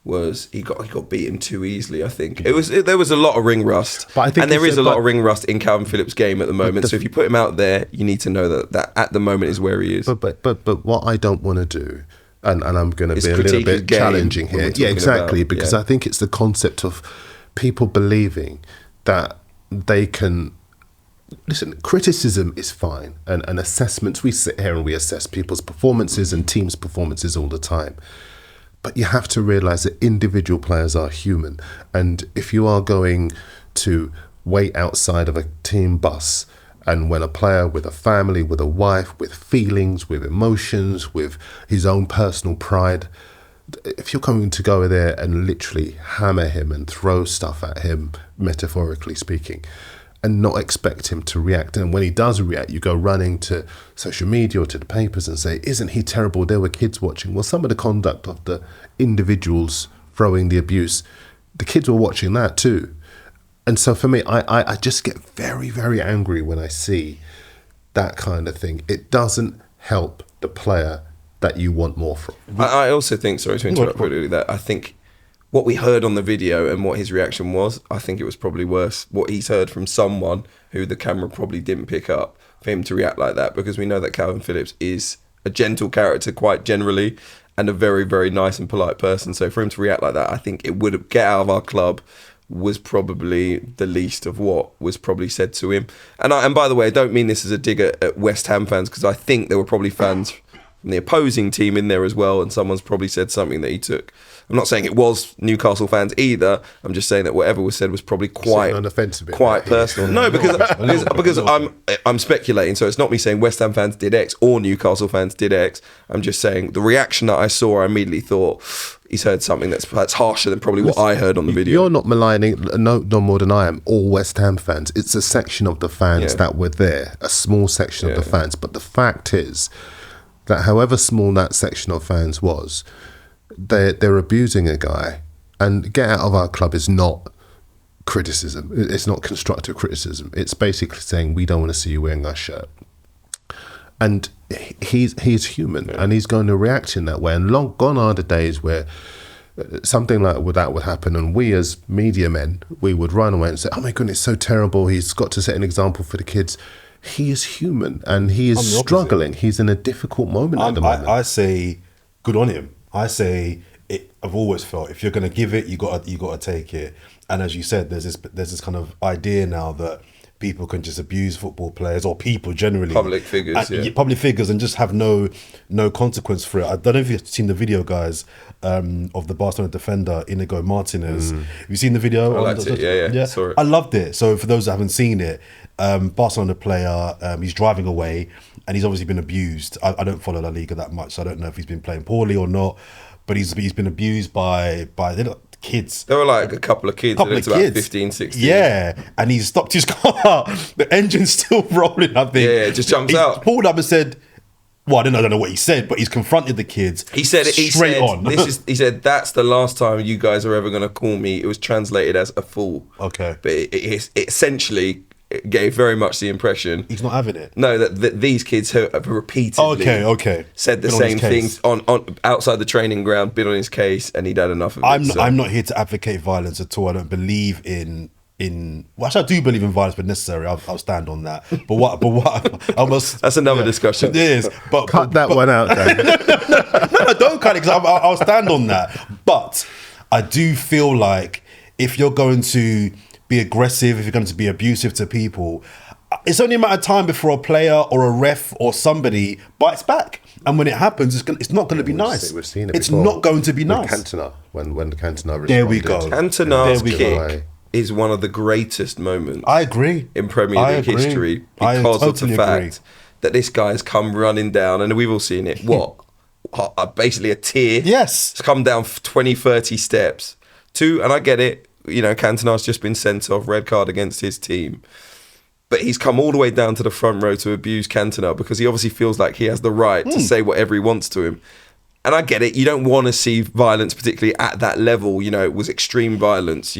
was he got beaten too easily. I think there was a lot of ring rust, and there is a lot of ring rust in Kalvin Phillips' game at the moment. So if you put him out there, you need to know that at the moment is where he is. But what I don't want to do, and I'm going to be a little bit challenging here, exactly, because I think it's the concept of people believing that they can. Listen, criticism is fine, and assessments. We sit here and we assess people's performances and teams' performances all the time. But you have to realise that individual players are human. And if you are going to wait outside of a team bus, and when a player with a family, with a wife, with feelings, with emotions, with his own personal pride, if you're going to go there and literally hammer him and throw stuff at him, metaphorically speaking, and not expect him to react. And when he does react, you go running to social media or to the papers and say, isn't he terrible? There were kids watching. Well, some of the conduct of the individuals throwing the abuse, the kids were watching that too. And so for me, I just get very, very angry when I see that kind of thing. It doesn't help the player that you want more from. I also think, sorry to interrupt, that I think what we heard on the video and what his reaction was, I think it was probably worse what he's heard from someone who the camera probably didn't pick up, for him to react like that, because we know that Kalvin Phillips is a gentle character quite generally and a very, very nice and polite person. So for him to react like that, I think it would have get out of our club was probably the least of what was probably said to him. And by the way, I don't mean this as a dig at West Ham fans, because I think there were probably fans from the opposing team in there as well, and someone's probably said something that he took. I'm not saying it was Newcastle fans either. I'm just saying that whatever was said was probably quite personal. No, because I'm speculating, so it's not me saying West Ham fans did X or Newcastle fans did X. I'm just saying the reaction that I saw, I immediately thought he's heard something that's harsher than probably what I heard on the video. You're not maligning, no more than I am, all West Ham fans. It's a section of the fans that were there, a small section of the fans. But the fact is that however small that section of fans was, they're abusing a guy, and get out of our club is not criticism. It's not constructive criticism. It's basically saying we don't want to see you wearing our shirt. And he's human, and he's going to react in that way. And long gone are the days where something like that would happen, and we as media men, we would run away and say, oh my goodness, it's so terrible. He's got to set an example for the kids. He is human, and he is struggling. He's in a difficult moment at the moment. I say good on him. I say I've always felt if you're going to give it, you got to take it. And as you said, there's this kind of idea now that people can just abuse football players or people generally, Public figures, public figures, and just have no consequence for it. I don't know if you've seen the video, guys, of the Barcelona defender Inigo Martinez. Have you seen the video? I liked it. Yeah. Saw it. I loved it. So for those that haven't seen it, Barcelona player, he's driving away, and he's obviously been abused. I don't follow La Liga that much, so I don't know if he's been playing poorly or not. But he's been abused by kids. There were like a couple of kids. About 15, 16. Yeah, and he stopped his car. The engine's still rolling, I think. Yeah, it just jumps he out. Pulled up and said, well, I don't know what he said, but he's confronted the kids. He said, straight on. He said, that's the last time you guys are ever going to call me. It was translated as a fool. Okay. But it essentially gave very much the impression He's not having it. No, that these kids have repeatedly said the same things on outside the training ground, been on his case, and he'd had enough of it. I'm not here to advocate violence at all. I don't believe in well, actually, I do believe in violence, but necessary. I'll stand on that. But what I must that's another discussion. It is. But Cut that one out, Dan. no, don't cut it, because I'll stand on that. But I do feel like if you're going to be aggressive, if you're going to be abusive to people, it's only a matter of time before a player or a ref or somebody bites back. And when it happens, it's not going to be nice. We've seen it. It's not going to be nice. Cantona, when Cantona responded. There we go. Cantona's kick is one of the greatest moments. I agree. In Premier League history, because of the fact that this guy's come running down, and we've all seen it. Basically a tear. Yes. It's come down 20, 30 steps. And I get it. Cantona's just been sent off, red card against his team. But he's come all the way down to the front row to abuse Cantona because he obviously feels like he has the right to say whatever he wants to him. And I get it. You don't want to see violence, particularly at that level. It was extreme violence,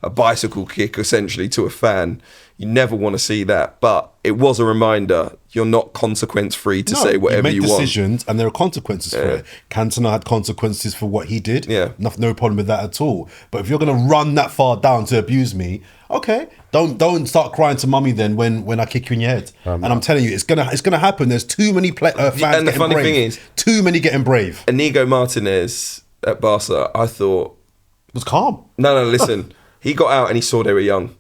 a bicycle kick essentially to a fan. You never want to see that. But it was a reminder, you're not consequence free to say whatever you want. You make decisions and there are consequences for it. Cantona had consequences for what he did. Yeah. No problem with that at all. But if you're going to run that far down to abuse me, okay, don't start crying to mummy then when I kick you in your head. And I'm telling you, it's gonna happen. There's too many fans and the funny brave. thing is, too many getting brave. Inigo Martinez at Barca, I thought was calm. No, listen. He got out and he saw they were young.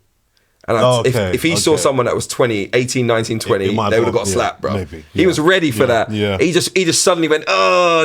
And if he saw someone that was 20, 18, 19, 20, they would have got slapped, bro. Maybe, He was ready for that. Yeah. He just suddenly went,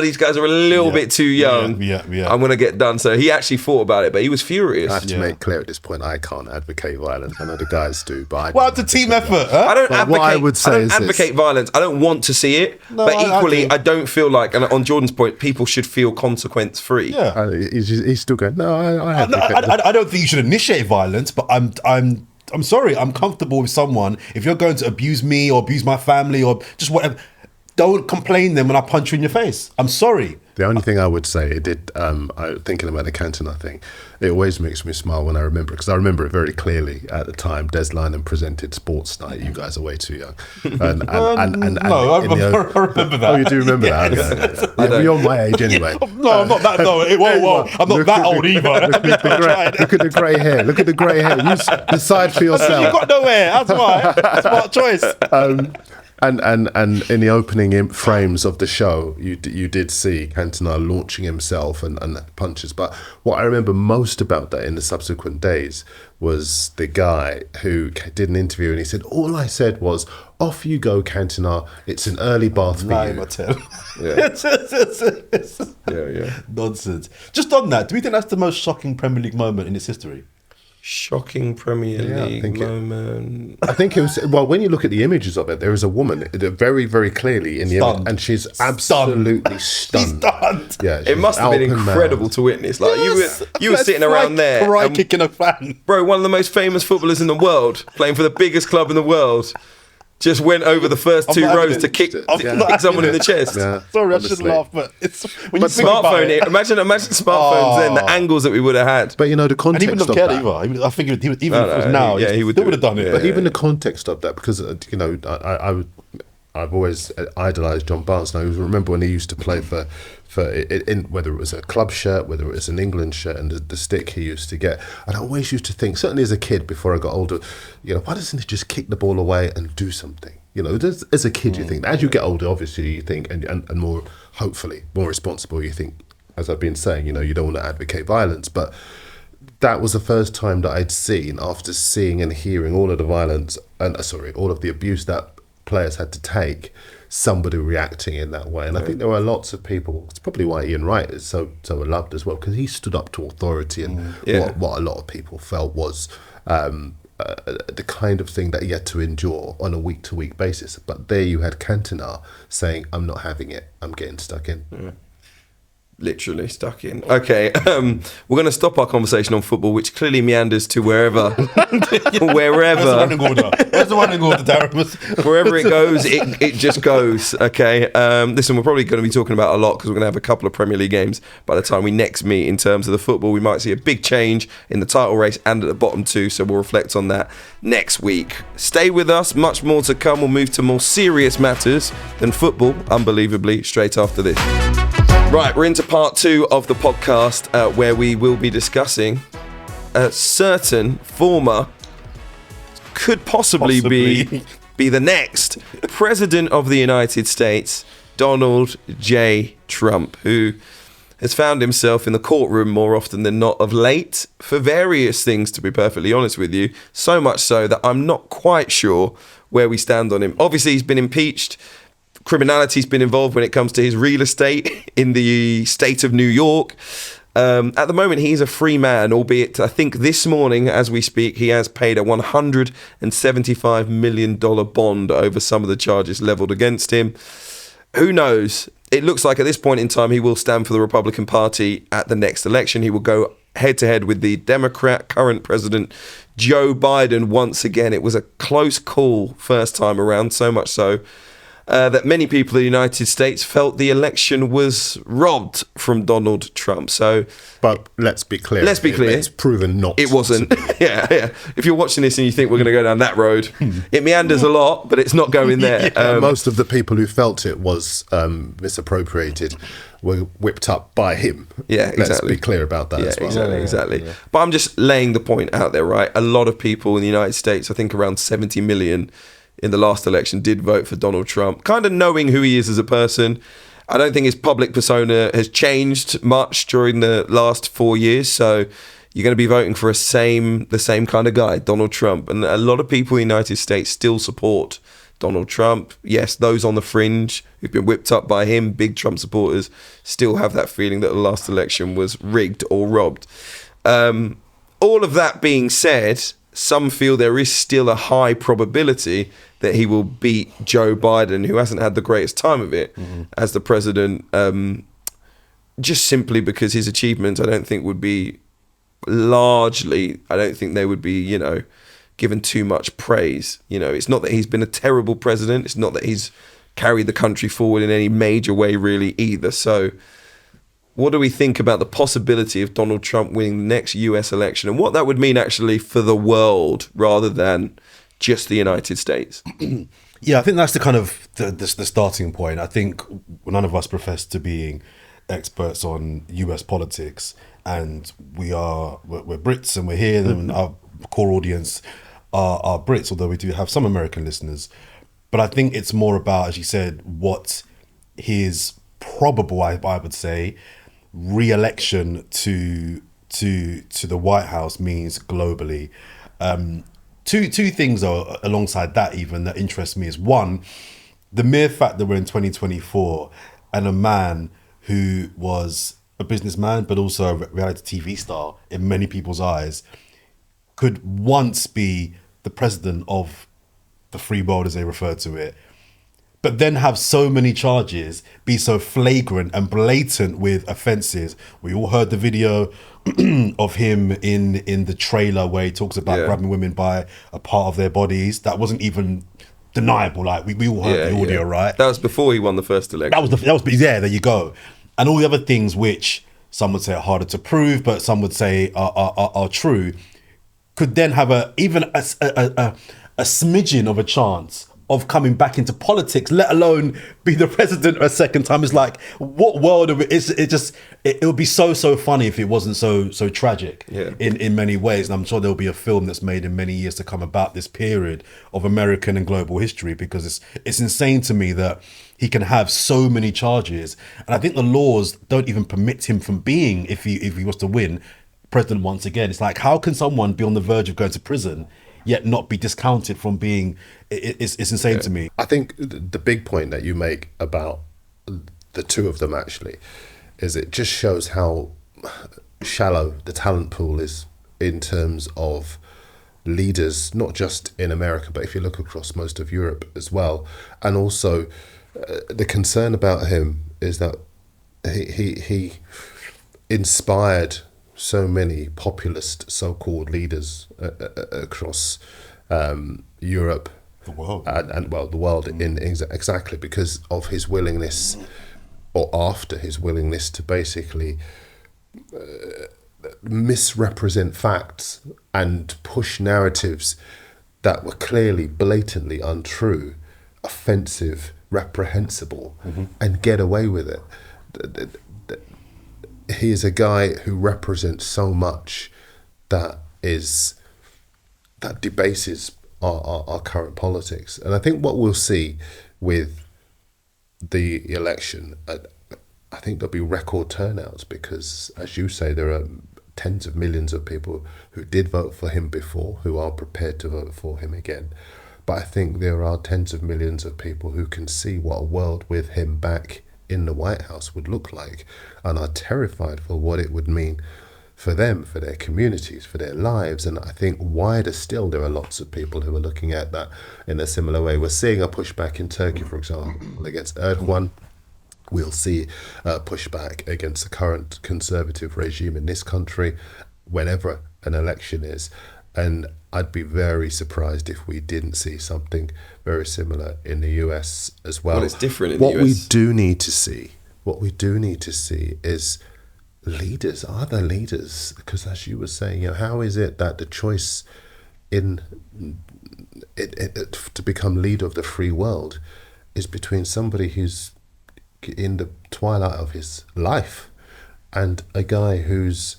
these guys are a little bit too young. Yeah. I'm going to get done. So he actually thought about it, but he was furious. I have to make clear at this point, I can't advocate violence. I know the guys do, but it's a team effort. Huh? I don't advocate, what I would say is advocate violence. I don't want to see it. No, but equally, I I don't feel like, and on Jordan's point, people should feel consequence free. Yeah. He's still going, no, I advocate. I don't think you should initiate violence, but I'm sorry, I'm comfortable with someone. If you're going to abuse me or abuse my family or just whatever, don't complain then when I punch you in your face. I'm sorry. The only thing I would say, it did, thinking about the Cantona thing, it always makes me smile when I remember it, because I remember it very clearly at the time. Des Lynam presented Sports Night. You guys are way too young. I remember that. Oh, you do remember that? Yeah, you're my age anyway. No, I'm not that. No, whoa. I'm not that old either. Look at the grey hair. Look at the grey hair. You decide for yourself. You've got no hair. That's why. Smart choice. And in the opening frames of the show, you did see Cantona launching himself and punches. But what I remember most about that in the subsequent days was the guy who did an interview and he said, all I said was, off you go, Cantona. It's an early bath for you. Yeah. Nonsense. Just on that, do we think that's the most shocking Premier League moment in its history? Shocking Premier League moment. I think it was, when you look at the images of it, there is a woman very, very clearly in the image, and she's absolutely stunned. Yeah, it must have been incredible to witness. Like you were sitting around there, kicking a fan. Bro, one of the most famous footballers in the world, playing for the biggest club in the world, just went over the first two rows to kick someone in the chest. Yeah, sorry, honestly. I shouldn't laugh, but it's when you think smartphone. about it. Imagine smartphones then, the angles that we would have had. But the context and he wouldn't have of cared that. either. I figured even if it was now, he would have done it. But even the context of that, because I've always idolised John Barnes. And I remember when he used to play for whether it was a club shirt, whether it was an England shirt, and the stick he used to get. And I always used to think, certainly as a kid before I got older, why doesn't he just kick the ball away and do something? As a kid, you think. As you get older, obviously, you think, and more, hopefully, more responsible, you think, as I've been saying, you don't want to advocate violence, but that was the first time that I'd seen, after seeing and hearing all of the violence and all of the abuse that players had to take, somebody reacting in that way. And I think there were lots of people. It's probably why Ian Wright is so loved as well, because he stood up to authority and what a lot of people felt was the kind of thing that he had to endure on a week-to-week basis. But there you had Cantona saying, "I'm not having it. I'm getting stuck in." Yeah. Literally stuck in. Okay, we're going to stop our conversation on football, which clearly meanders to wherever. Where's the running order? Where's the running order, Darren? Wherever it goes, it just goes. Okay, listen, we're probably going to be talking about a lot because we're going to have a couple of Premier League games by the time we next meet. In terms of the football, we might see a big change in the title race and at the bottom two, so we'll reflect on that next week. Stay with us, much more to come. We'll move to more serious matters than football, unbelievably, straight after this. Right, we're into part 2 of the podcast where we will be discussing a certain former, could possibly be the next President of the United States, Donald J. Trump, who has found himself in the courtroom more often than not of late for various things, to be perfectly honest with you. So much so that I'm not quite sure where we stand on him. Obviously, he's been impeached. Criminality's been involved when it comes to his real estate in the state of New York. At the moment, he's a free man, albeit I think this morning, as we speak, he has paid a $175 million bond over some of the charges leveled against him. Who knows? It looks like at this point in time, he will stand for the Republican Party at the next election. He will go head-to-head with the Democrat current president, Joe Biden. Once again, it was a close call first time around, so much so that many people in the United States felt the election was robbed from Donald Trump. But let's be clear. It's proven not. It wasn't. yeah. If you're watching this and you think we're going to go down that road, it meanders a lot, but it's not going there. Most of the people who felt it was misappropriated were whipped up by him. Yeah, exactly. Let's be clear about that as well. Exactly. Yeah. But I'm just laying the point out there, right? A lot of people in the United States, I think around 70 million, in the last election did vote for Donald Trump, kind of knowing who he is as a person. I don't think his public persona has changed much during the last 4 years. So you're going to be voting for the same kind of guy, Donald Trump. And a lot of people in the United States still support Donald Trump. Yes, those on the fringe who've been whipped up by him, big Trump supporters, still have that feeling that the last election was rigged or robbed. All of that being said, some feel there is still a high probability that he will beat Joe Biden, who hasn't had the greatest time of it as the president, just simply because his achievements, I don't think would be given too much praise. It's not that he's been a terrible president. It's not that he's carried the country forward in any major way really either. So what do we think about the possibility of Donald Trump winning the next US election and what that would mean actually for the world rather than just the United States? Yeah, I think that's the kind of the starting point. I think none of us profess to being experts on US politics, and we're Brits and we're here, and our core audience are Brits, although we do have some American listeners. But I think it's more about, as you said, what his probable, I would say, re-election to the White House means globally. Two things are alongside that even that interest me is, one, the mere fact that we're in 2024 and a man who was a businessman but also a reality TV star in many people's eyes could once be the president of the free world, as they refer to it, but then have so many charges, be so flagrant and blatant with offences. We all heard the video of him in the trailer where he talks about grabbing women by a part of their bodies. That wasn't even deniable. Like we all heard the audio, right? That was before he won the first election. There you go. And all the other things which some would say are harder to prove, but some would say are true, could then have even a smidgen of a chance of coming back into politics, let alone be the president a second time. It's like, what world of it? It would be so funny if it wasn't so tragic in many ways. And I'm sure there'll be a film that's made in many years to come about this period of American and global history, because it's insane to me that he can have so many charges. And I think the laws don't even permit him from being, if he was to win, president once again. It's like, how can someone be on the verge of going to prison yet not be discounted from being? It's insane to me. I think the big point that you make about the two of them actually is it just shows how shallow the talent pool is in terms of leaders, not just in America, but if you look across most of Europe as well. And also the concern about him is that he inspired so many populist so-called leaders across Europe, the world, and the world in exactly because of his willingness, or after his willingness to basically misrepresent facts and push narratives that were clearly blatantly untrue, offensive, reprehensible, and get away with it. He is a guy who represents so much that debases our current politics. And I think what we'll see with the election, I think there'll be record turnouts because, as you say, there are tens of millions of people who did vote for him before, who are prepared to vote for him again. But I think there are tens of millions of people who can see what a world with him back in the White House would look like, and are terrified for what it would mean for them, for their communities, for their lives. And I think wider still, there are lots of people who are looking at that in a similar way. We're seeing a pushback in Turkey, for example, against Erdogan. We'll see pushback against the current conservative regime in this country whenever an election is. And I'd be very surprised if we didn't see something very similar in the US as well. Well, it's different in the US. What we do need to see is leaders, other leaders, because as you were saying, how is it that the choice in to become leader of the free world is between somebody who's in the twilight of his life and a guy who's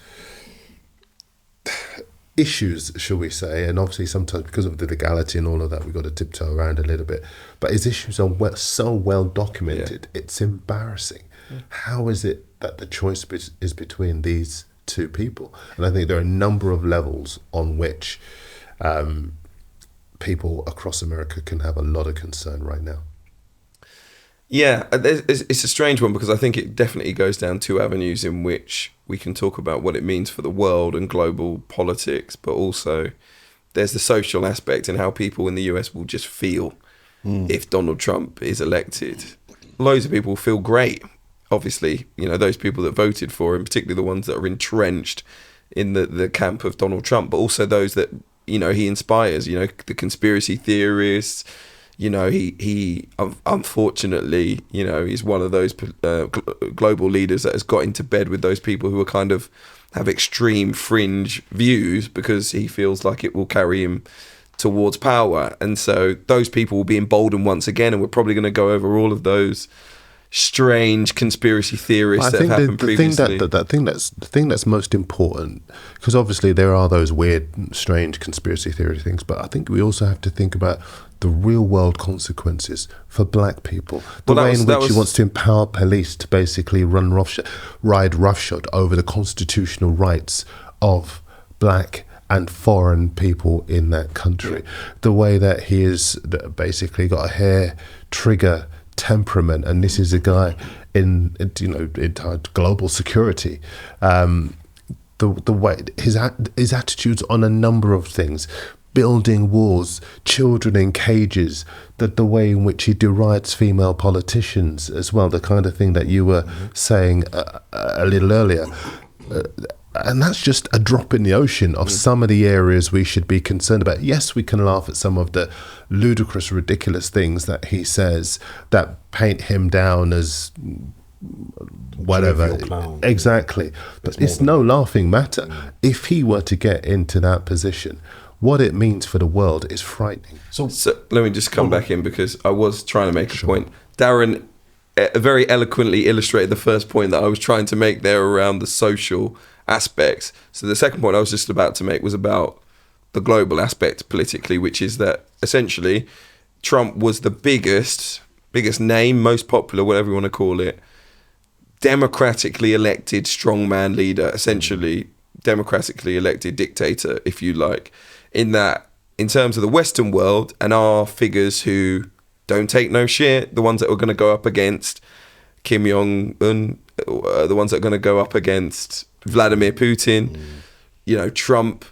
issues, shall we say, and obviously sometimes because of the legality and all of that, we've got to tiptoe around a little bit, but his issues are so well documented, it's embarrassing. How is it that the choice is between these two people? And I think there are a number of levels on which people across America can have a lot of concern right now. Yeah, it's a strange one because I think it definitely goes down two avenues in which we can talk about what it means for the world and global politics, but also there's the social aspect and how people in the US will just feel if Donald Trump is elected. Loads of people feel great. Obviously, those people that voted for him, particularly the ones that are entrenched in the camp of Donald Trump, but also those that, he inspires, the conspiracy theorists. He unfortunately, is one of those global leaders that has got into bed with those people who are kind of have extreme fringe views because he feels like it will carry him towards power. And so those people will be emboldened once again, and we're probably going to go over all of those strange conspiracy theorists that have happened previously. The thing that's most important, because obviously there are those weird, strange conspiracy theory things, but I think we also have to think about the real world consequences for black people. The way in which he wants to empower police to basically ride roughshod over the constitutional rights of black and foreign people in that country. The way that he has basically got a hair trigger temperament, and this is a guy in global security. The way his attitudes on a number of things, building walls, children in cages, the way in which he derides female politicians as well, the kind of thing that you were saying a little earlier. And that's just a drop in the ocean of some of the areas we should be concerned about. Yes, we can laugh at some of the ludicrous, ridiculous things that he says that paint him down as whatever. Exactly. But it's no laughing matter. If he were to get into that position, what it means for the world is frightening. So let me just come back in, because I was trying to make a point. Darren very eloquently illustrated the first point that I was trying to make there around the social aspects. So the second point I was just about to make was about the global aspect politically, which is that essentially Trump was the biggest name, most popular, whatever you want to call it, democratically elected strongman leader, essentially democratically elected dictator, if you like, in that, in terms of the Western world and our figures who don't take no shit, the ones that are going to go up against Kim Jong-un, the ones that are going to go up against Vladimir Putin, Trump,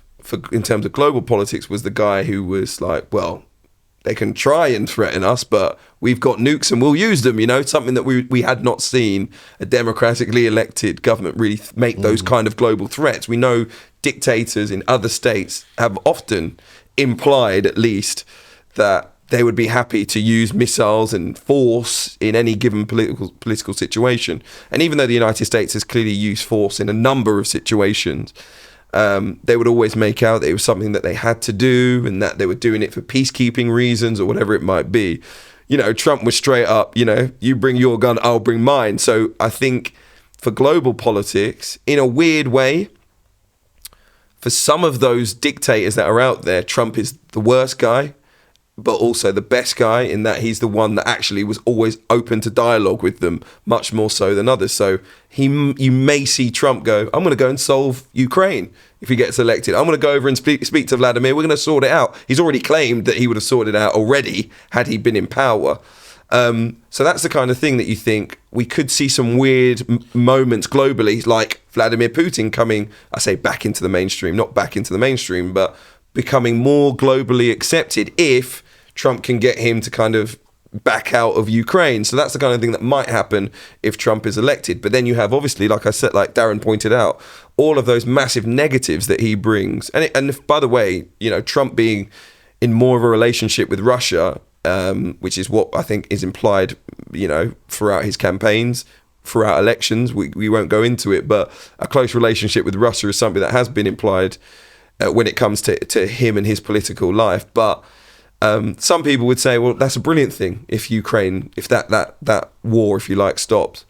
in terms of global politics, was the guy who was like, well, they can try and threaten us, but we've got nukes and we'll use them, something that we had not seen a democratically elected government really make those kind of global threats. We know dictators in other states have often implied, at least, that they would be happy to use missiles and force in any given political situation. And even though the United States has clearly used force in a number of situations, they would always make out that it was something that they had to do and that they were doing it for peacekeeping reasons or whatever it might be. Trump was straight up, you bring your gun, I'll bring mine. So I think for global politics, in a weird way, for some of those dictators that are out there, Trump is the worst guy, but also the best guy, in that he's the one that actually was always open to dialogue with them, much more so than others. So you may see Trump go, I'm going to go and solve Ukraine if he gets elected. I'm going to go over and speak to Vladimir. We're going to sort it out. He's already claimed that he would have sorted it out already had he been in power. So that's the kind of thing that you think we could see some weird moments globally, like Vladimir Putin coming, I say back into the mainstream, not back into the mainstream, but becoming more globally accepted if Trump can get him to kind of back out of Ukraine. So that's the kind of thing that might happen if Trump is elected. But then you have, obviously, like I said, like Darren pointed out, all of those massive negatives that he brings. And if, by the way, Trump being in more of a relationship with Russia, which is what I think is implied, throughout his campaigns, throughout elections, we won't go into it, but a close relationship with Russia is something that has been implied when it comes to him and his political life. But some people would say, well, that's a brilliant thing if Ukraine, if that war, if you like, stops.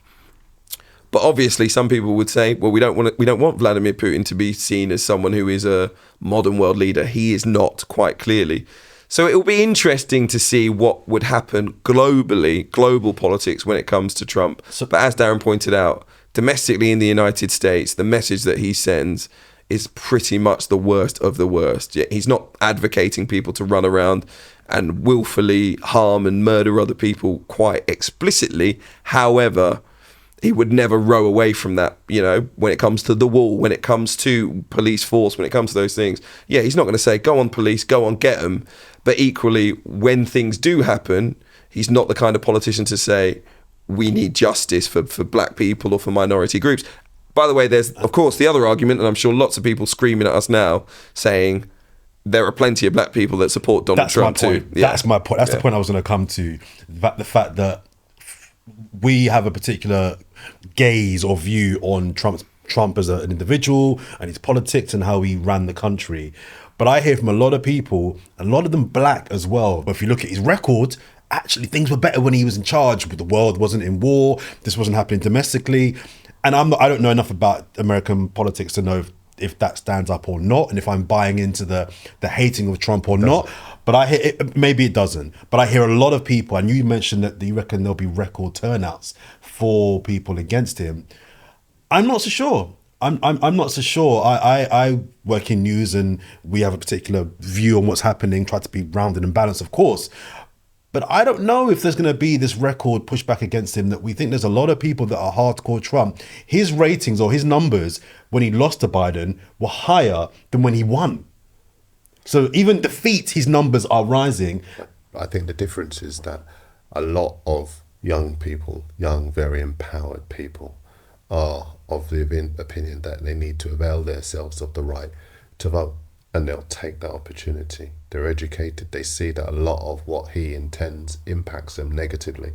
But obviously some people would say, well, we don't want Vladimir Putin to be seen as someone who is a modern world leader. He is not, quite clearly. So it will be interesting to see what would happen globally, global politics, when it comes to Trump. But as Darren pointed out, domestically in the United States, the message that he sends is pretty much the worst of the worst. He's not advocating people to run around and willfully harm and murder other people quite explicitly. However, he would never row away from that, when it comes to the wall, when it comes to police force, when it comes to those things. Yeah, he's not going to say, go on police, go on, get them. But equally, when things do happen, he's not the kind of politician to say, we need justice for black people or for minority groups. By the way, there's, of course, the other argument, and I'm sure lots of people screaming at us now, saying there are plenty of black people that support Donald Trump too. Yeah. That's my point. That's the point I was going to come to. The fact that we have a particular gaze or view on Trump as an individual and his politics and how he ran the country. But I hear from a lot of people, a lot of them black as well. But if you look at his record, actually things were better when he was in charge. But the world wasn't in war. This wasn't happening domestically. And I don't know enough about American politics to know if that stands up or not, and if I'm buying into the hating of Trump or not. But I hear it, maybe it doesn't. But I hear a lot of people, and you mentioned that you reckon there'll be record turnouts for people against him. I'm not so sure. I'm not so sure. I work in news, and we have a particular view on what's happening. Try to be rounded and balanced, of course. But I don't know if there's going to be this record pushback against him that we think there's a lot of people that are hardcore Trump. His ratings or his numbers when he lost to Biden were higher than when he won. So even defeat, his numbers are rising. I think the difference is that a lot of young people, young, very empowered people, are of the opinion that they need to avail themselves of the right to vote. And they'll take that opportunity. They're educated. They see that a lot of what he intends impacts them negatively.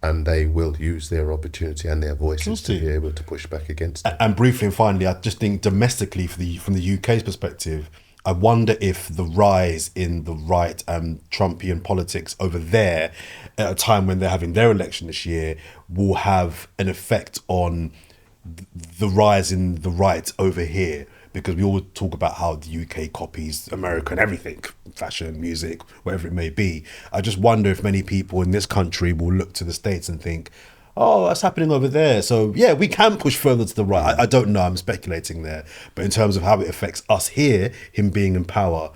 And they will use their opportunity and their voices to be able to push back against it. And briefly and finally, I just think domestically, from the UK's perspective, I wonder if the rise in the right and Trumpian politics over there at a time when they're having their election this year will have an effect on the rise in the right over here. Because we all talk about how the UK copies America and everything, fashion, music, whatever it may be. I just wonder if many people in this country will look to the States and think, oh, that's happening over there. So, yeah, we can push further to the right. I don't know. I'm speculating there. But in terms of how it affects us here, him being in power,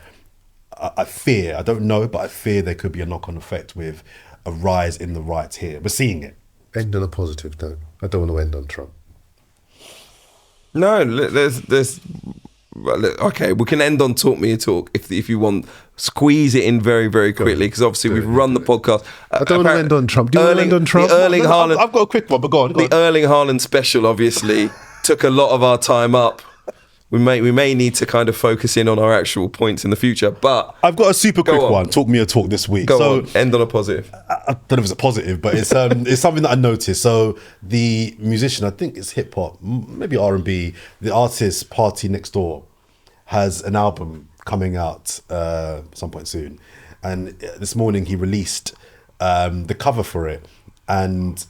I fear, I don't know, but I fear there could be a knock-on effect with a rise in the right here. We're seeing it. End on a positive note. I don't want to end on Trump. No, there's okay. We can end on talk me a talk if you want. Squeeze it in very very quickly because obviously we've run the podcast. I don't want to end on Trump. Do you want to end on Trump? The Erling Haaland. I've got a quick one, but go on. The Erling Haaland special obviously took a lot of our time up. We may need to kind of focus in on our actual points in the future, but I've got a super quick one. Talk me a talk this week. Go on. End on a positive. I don't know if it's a positive, but it's it's something that I noticed. So the musician, I think it's hip hop, maybe R&B, the artist Party Next Door has an album coming out some point soon, and this morning he released the cover for it. And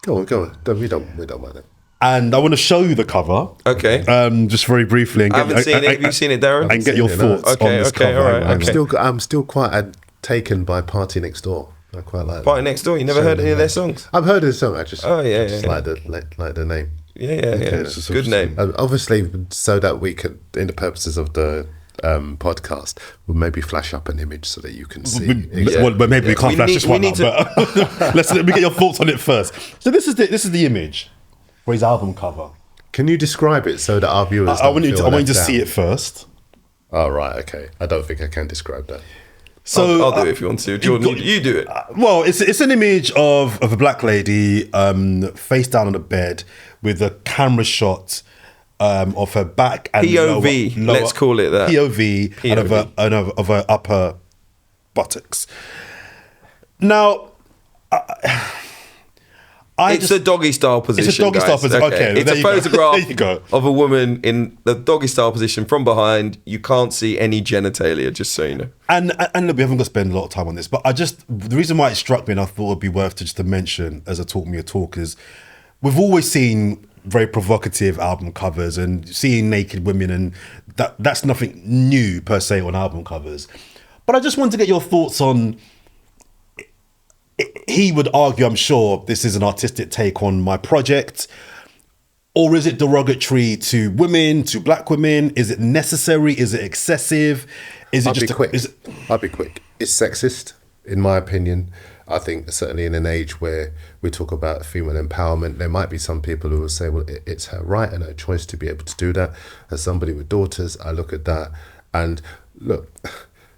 go on. We don't mind it. And I want to show you the cover. Okay. Just very briefly. And I haven't seen it. Have you seen it, Darren? And get your thoughts on this cover. All right. I'm still quite taken by Party Next Door. I quite like Party Next Door. You never heard any of their songs? I've heard of the song. I just like the name. Yeah. It's a good name. Obviously, so that we could, in the purposes of the podcast, we'll maybe flash up an image so that you can see. But maybe we can't flash this one up. But let me get your thoughts on it first. So this is the image for his album cover. Can you describe it so that our viewers? I want you to see it first. Oh, right, okay. I don't think I can describe that. So I'll do it if you want to. Jordan, you do it. Well, it's an image of a black lady face down on a bed with a camera shot of her back and POV. Lower, let's call it that. POV. And of her upper buttocks. Now, it's a doggy style position. It's a doggy style position. Okay, it's a photograph there you go. Of a woman in the doggy style position from behind. You can't see any genitalia, just so you know. And look, we haven't got to spend a lot of time on this, but the reason why it struck me and I thought it'd be worth to mention as a talk me a talk is we've always seen very provocative album covers and seeing naked women, and that's nothing new per se on album covers. But I just wanted to get your thoughts on. He would argue, I'm sure, this is an artistic take on my project. Or is it derogatory to women, to black women? Is it necessary? Is it excessive? I'll be quick. It's sexist, in my opinion. I think certainly in an age where we talk about female empowerment, there might be some people who will say, well, it's her right and her choice to be able to do that. As somebody with daughters, I look at that and look,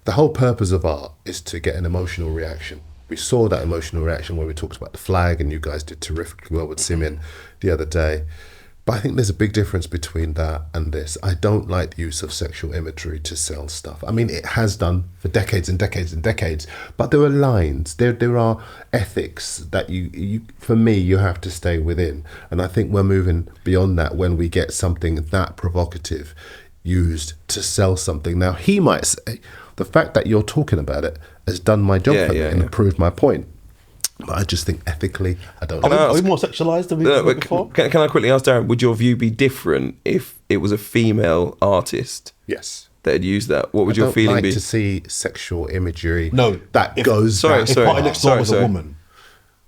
the whole purpose of art is to get an emotional reaction. We saw that emotional reaction when we talked about the flag, and you guys did terrifically well with Simeon the other day. But I think there's a big difference between that and this. I don't like the use of sexual imagery to sell stuff. I mean, it has done for decades and decades and decades, but there are lines, there are ethics that you for me, you have to stay within. And I think we're moving beyond that when we get something that provocative used to sell something. Now, he might say, the fact that you're talking about it has done my job for me and proved my point. But I just think ethically, I don't know. Are we more sexualised than we were before? Can I quickly ask Darren, would your view be different if it was a female artist? Yes. That had used that? What would your feeling be? I don't like to see sexual imagery Party Next Door was a woman.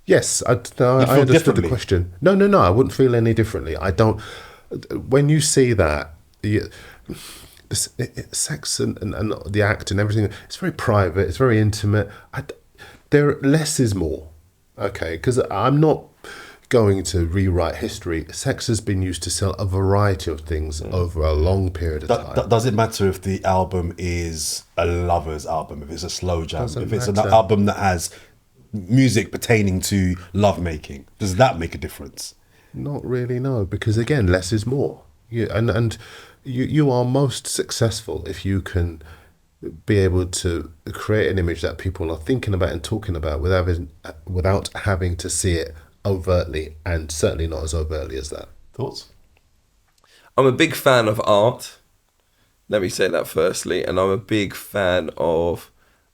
Yes, I understood the question. No, I wouldn't feel any differently. I don't. When you see that, sex and the act and everything, it's very private, it's very intimate. Less is more, okay? Because I'm not going to rewrite history. Sex has been used to sell a variety of things over a long period of time. Does it matter if the album is a lover's album, if it's a slow jam, if it's an album that has music pertaining to lovemaking? Does that make a difference? Not really, no, because again, less is more. You are most successful if you can be able to create an image that people are thinking about and talking about without having to see it overtly, and certainly not as overtly as that. Thoughts? I'm a big fan of art. Let me say that firstly. And I'm a big fan of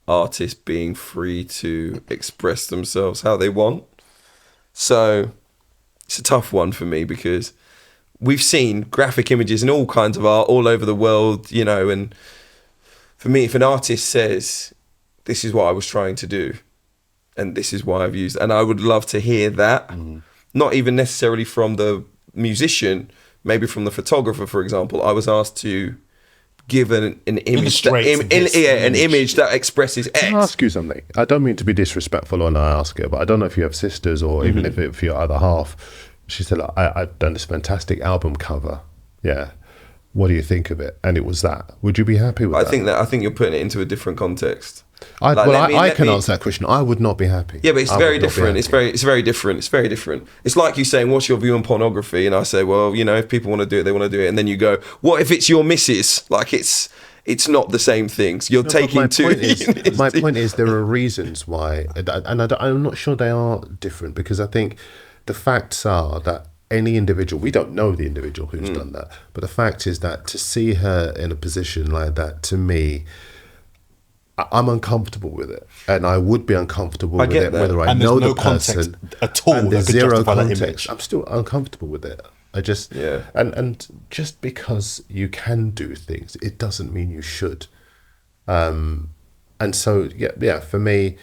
artists being free to express themselves how they want. So it's a tough one for me because we've seen graphic images and all kinds of art all over the world, you know, and for me, if an artist says, this is what I was trying to do and this is why I've used, and I would love to hear that, not even necessarily from the musician, maybe from the photographer, for example. I was asked to give an image that expresses X. Can I ask you something? I don't mean to be disrespectful when I ask it, but I don't know if you have sisters or even if you're other half. She said, I've done this fantastic album cover. Yeah. What do you think of it? And it was that. Would you be happy with that? I think you're putting it into a different context. I can answer that question. I would not be happy. Yeah, but it's very different. It's very different. It's very different. It's like you saying, what's your view on pornography? And I say, well, you know, if people want to do it, they want to do it. And then you go, what if it's your missus? Like it's not the same things. You're taking two. My point is there are reasons why, and I'm not sure they are different, because I think the facts are that any individual, we don't know the individual who's done that, but the fact is that to see her in a position like that, to me, I'm uncomfortable with it, and I would be uncomfortable with it whether I know the person at all. And there's zero context. I'm still uncomfortable with it. I just and just because you can do things, it doesn't mean you should. And so for me.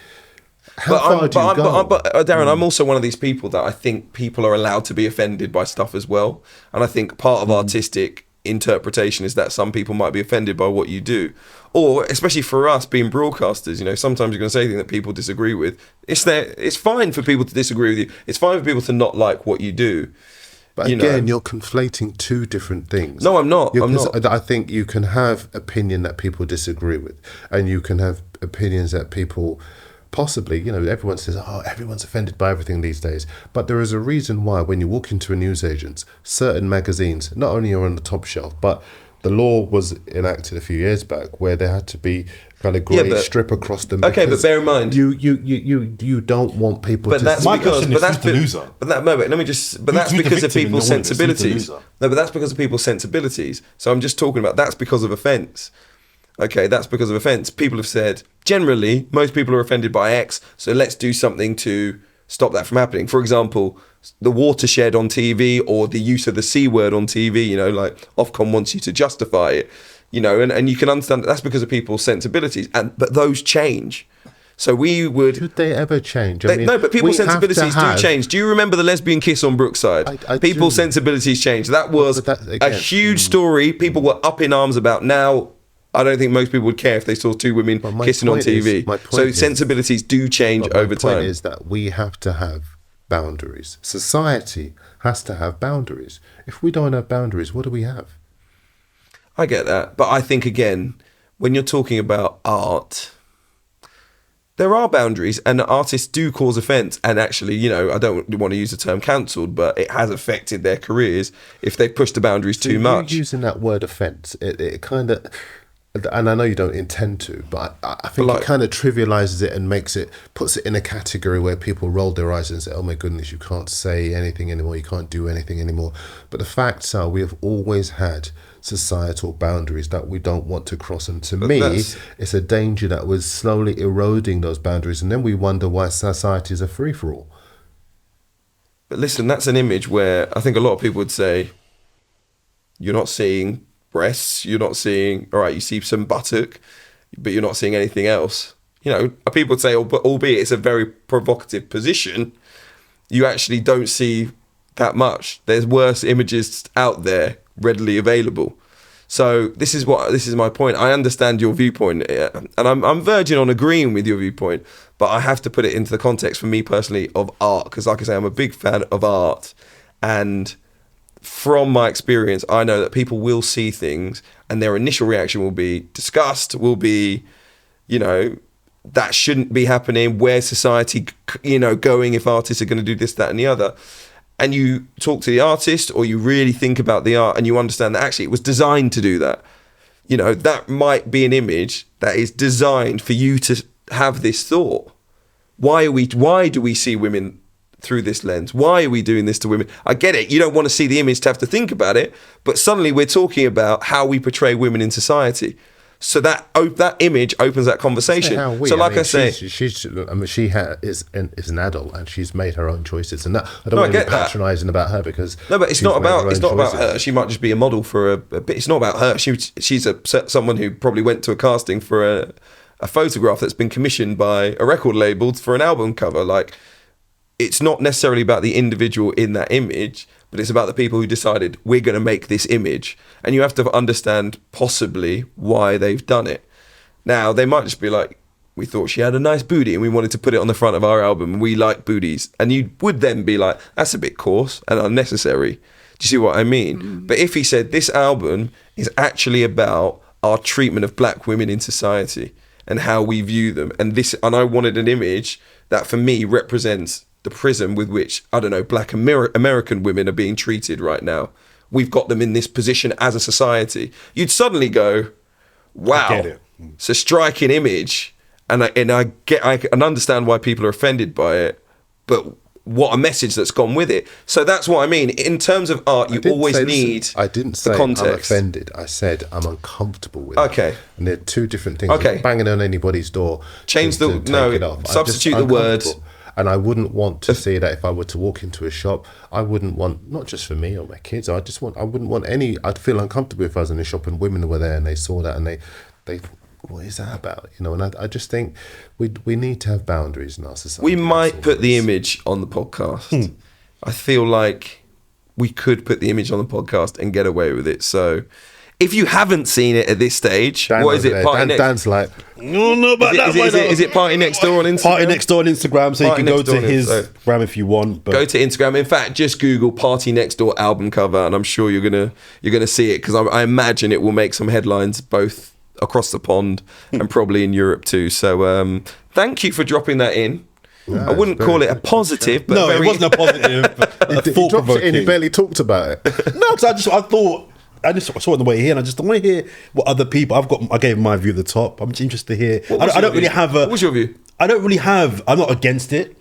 But Darren, I'm also one of these people that I think people are allowed to be offended by stuff as well. And I think part of artistic interpretation is that some people might be offended by what you do. Or, especially for us being broadcasters, you know, sometimes you're going to say things that people disagree with. It's fine for people to disagree with you. It's fine for people to not like what you do. But again, you're conflating two different things. No, I'm not. I think you can have opinion that people disagree with, and you can have opinions that people... Possibly, you know, everyone says, everyone's offended by everything these days. But there is a reason why when you walk into a newsagent, certain magazines, not only are on the top shelf, but the law was enacted a few years back where there had to be kind of grey strip across them. Okay, but bear in mind, you don't want people to... That's because of people's sensibilities. No, but that's because of people's sensibilities. So I'm just talking about that's because of offence. Okay, that's because of offence. People have said, generally, most people are offended by X, so let's do something to stop that from happening. For example, the watershed on TV or the use of the C word on TV, you know, like Ofcom wants you to justify it, you know, and you can understand that's because of people's sensibilities, but those change. So we would... Should they ever change? No, but people's sensibilities do change. Do you remember the lesbian kiss on Brookside? People's sensibilities change. That was a huge story people were up in arms about. Now... I don't think most people would care if they saw two women kissing on TV. So sensibilities do change over time. My point is that we have to have boundaries. Society has to have boundaries. If we don't have boundaries, what do we have? I get that. But I think, again, when you're talking about art, there are boundaries and artists do cause offence. And actually, you know, I don't want to use the term cancelled, but it has affected their careers if they push the boundaries too much. Using that word offence, it kind of... And I know you don't intend to, but I think it kind of trivializes it and puts it in a category where people roll their eyes and say, oh my goodness, you can't say anything anymore, you can't do anything anymore. But the facts are we have always had societal boundaries that we don't want to cross. And to me, it's a danger that was slowly eroding those boundaries. And then we wonder why society is a free-for-all. But listen, that's an image where I think a lot of people would say, you're not seeing... breasts, you're not seeing, all right, you see some buttock, but you're not seeing anything else. You know, people would say, albeit it's a very provocative position, you actually don't see that much. There's worse images out there readily available. So this is my point. I understand your viewpoint, and I'm verging on agreeing with your viewpoint, but I have to put it into the context for me personally of art, because like I say, I'm a big fan of art, and from my experience, I know that people will see things and their initial reaction will be disgust, will be, you know, that shouldn't be happening. Where's society, you know, going if artists are going to do this, that and the other? And you talk to the artist or you really think about the art and you understand that actually it was designed to do that. You know, that might be an image that is designed for you to have this thought. Why do we see women through this lens? Why are we doing this to women? I get it. You don't want to see the image to have to think about it, but suddenly we're talking about how we portray women in society. So that image opens that conversation. So like I say, she is an adult and she's made her own choices. And that, I don't want to be patronising about her because no, but it's not about her. She might just be a model for a bit. It's not about her. She's someone who probably went to a casting for a photograph that's been commissioned by a record label for an album cover. Like, it's not necessarily about the individual in that image, but it's about the people who decided we're going to make this image. And you have to understand possibly why they've done it. Now, they might just be like, we thought she had a nice booty and we wanted to put it on the front of our album and we like booties. And you would then be like, that's a bit coarse and unnecessary. Do you see what I mean? But if he said this album is actually about our treatment of black women in society and how we view them, and I wanted an image that for me represents the prism with which, I don't know, black American women are being treated right now. We've got them in this position as a society. You'd suddenly go, wow, I get it. It's a striking image. And I understand why people are offended by it, but what a message that's gone with it. So that's what I mean. In terms of art, you always need I didn't say the context. I'm offended. I said I'm uncomfortable with Okay. it. And they're two different things. Okay. Banging on anybody's door. Change to take it off. Substitute the word. And I wouldn't want to see that if I were to walk into a shop. I wouldn't want, not just for me or my kids, I wouldn't want any, I'd feel uncomfortable if I was in a shop and women were there and they saw that and they what is that about? You know, and I just think we need to have boundaries in our society. We might put the image on the podcast. I feel like we could put the image on the podcast and get away with it. So if you haven't seen it at this stage, what is it? Dan's like, no, but is it Party Next Door on Instagram? Party Next Door on Instagram, so Party you can go Next Door to his Instagram if you want. But go to Instagram. In fact, just Google Party Next Door album cover, and I'm sure you're gonna see it, because I imagine it will make some headlines both across the pond and probably in Europe too. So thank you for dropping that in. I wouldn't call it a positive, but it wasn't a positive. he dropped it in, he barely talked about it. No, because I just saw it on the way here, and I just want to hear what other people. I gave my view at the top. I'm just interested to hear. I don't really have a. What was your view? I'm not against it,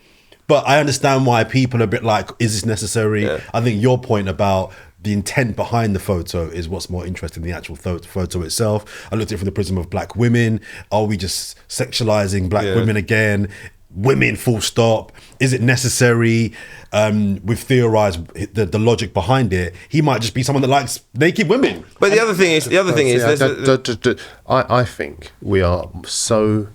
but I understand why people are a bit like, is this necessary? Yeah. I think your point about the intent behind the photo is what's more interesting than the actual photo itself. I looked at it from the prism of black women. Are we just sexualizing black women again? Women, full stop. Is it necessary? We've theorized the logic behind it. He might just be someone that likes naked women. But the other thing is, I think we are so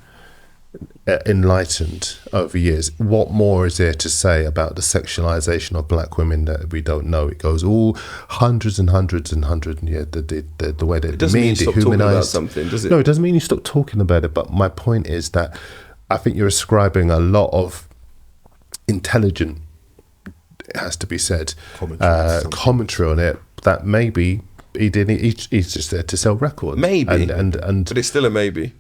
enlightened over years. What more is there to say about the sexualization of black women that we don't know? It goes all hundreds and hundreds and hundreds. Yeah, the way that it doesn't mean you stop talking about something, does it? No, it doesn't mean you stop talking about it. But my point is that I think you're ascribing a lot of intelligent, it has to be said, commentary on it that maybe he's just there to sell records. Maybe, and but it's still a maybe.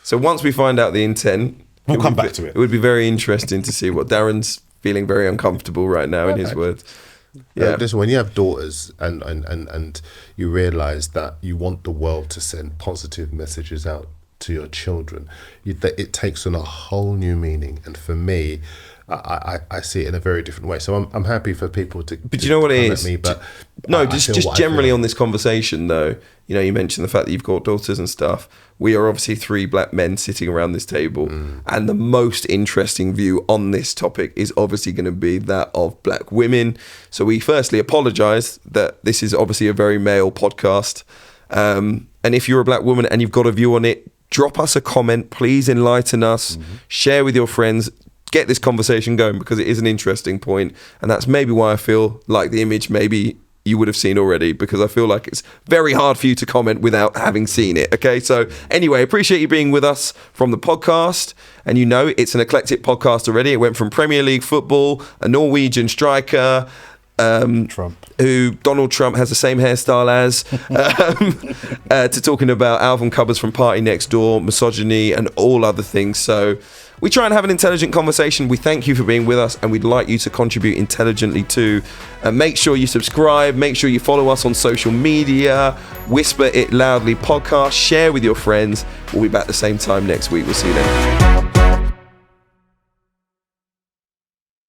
So once we find out the intent, we'll come back to it. It would be very interesting to see what Darren's feeling very uncomfortable right now in his words. Yeah. Listen, when you have daughters and you realise that you want the world to send positive messages out to your children, it takes on a whole new meaning. And for me, I see it in a very different way. So I'm happy for people to. But you know what it is? Me, but just generally on this conversation, though. You know, you mentioned the fact that you've got daughters and stuff. We are obviously three black men sitting around this table, and the most interesting view on this topic is obviously going to be that of black women. So we firstly apologise that this is obviously a very male podcast, and if you're a black woman and you've got a view on it, drop us a comment, please enlighten us, share with your friends, get this conversation going, because it is an interesting point, and that's maybe why I feel like the image maybe you would have seen already, because I feel like it's very hard for you to comment without having seen it. Okay, so anyway, appreciate you being with us from the podcast, and you know it's an eclectic podcast already. It went from Premier League football, a Norwegian striker, who Donald Trump has the same hairstyle as, to talking about album covers from Party Next Door, misogyny, and all other things. So we try and have an intelligent conversation. We thank you for being with us, and we'd like you to contribute intelligently too. Make sure you subscribe, make sure you follow us on social media, Whisper It Loudly podcast, share with your friends. We'll be back the same time next week. We'll see you then.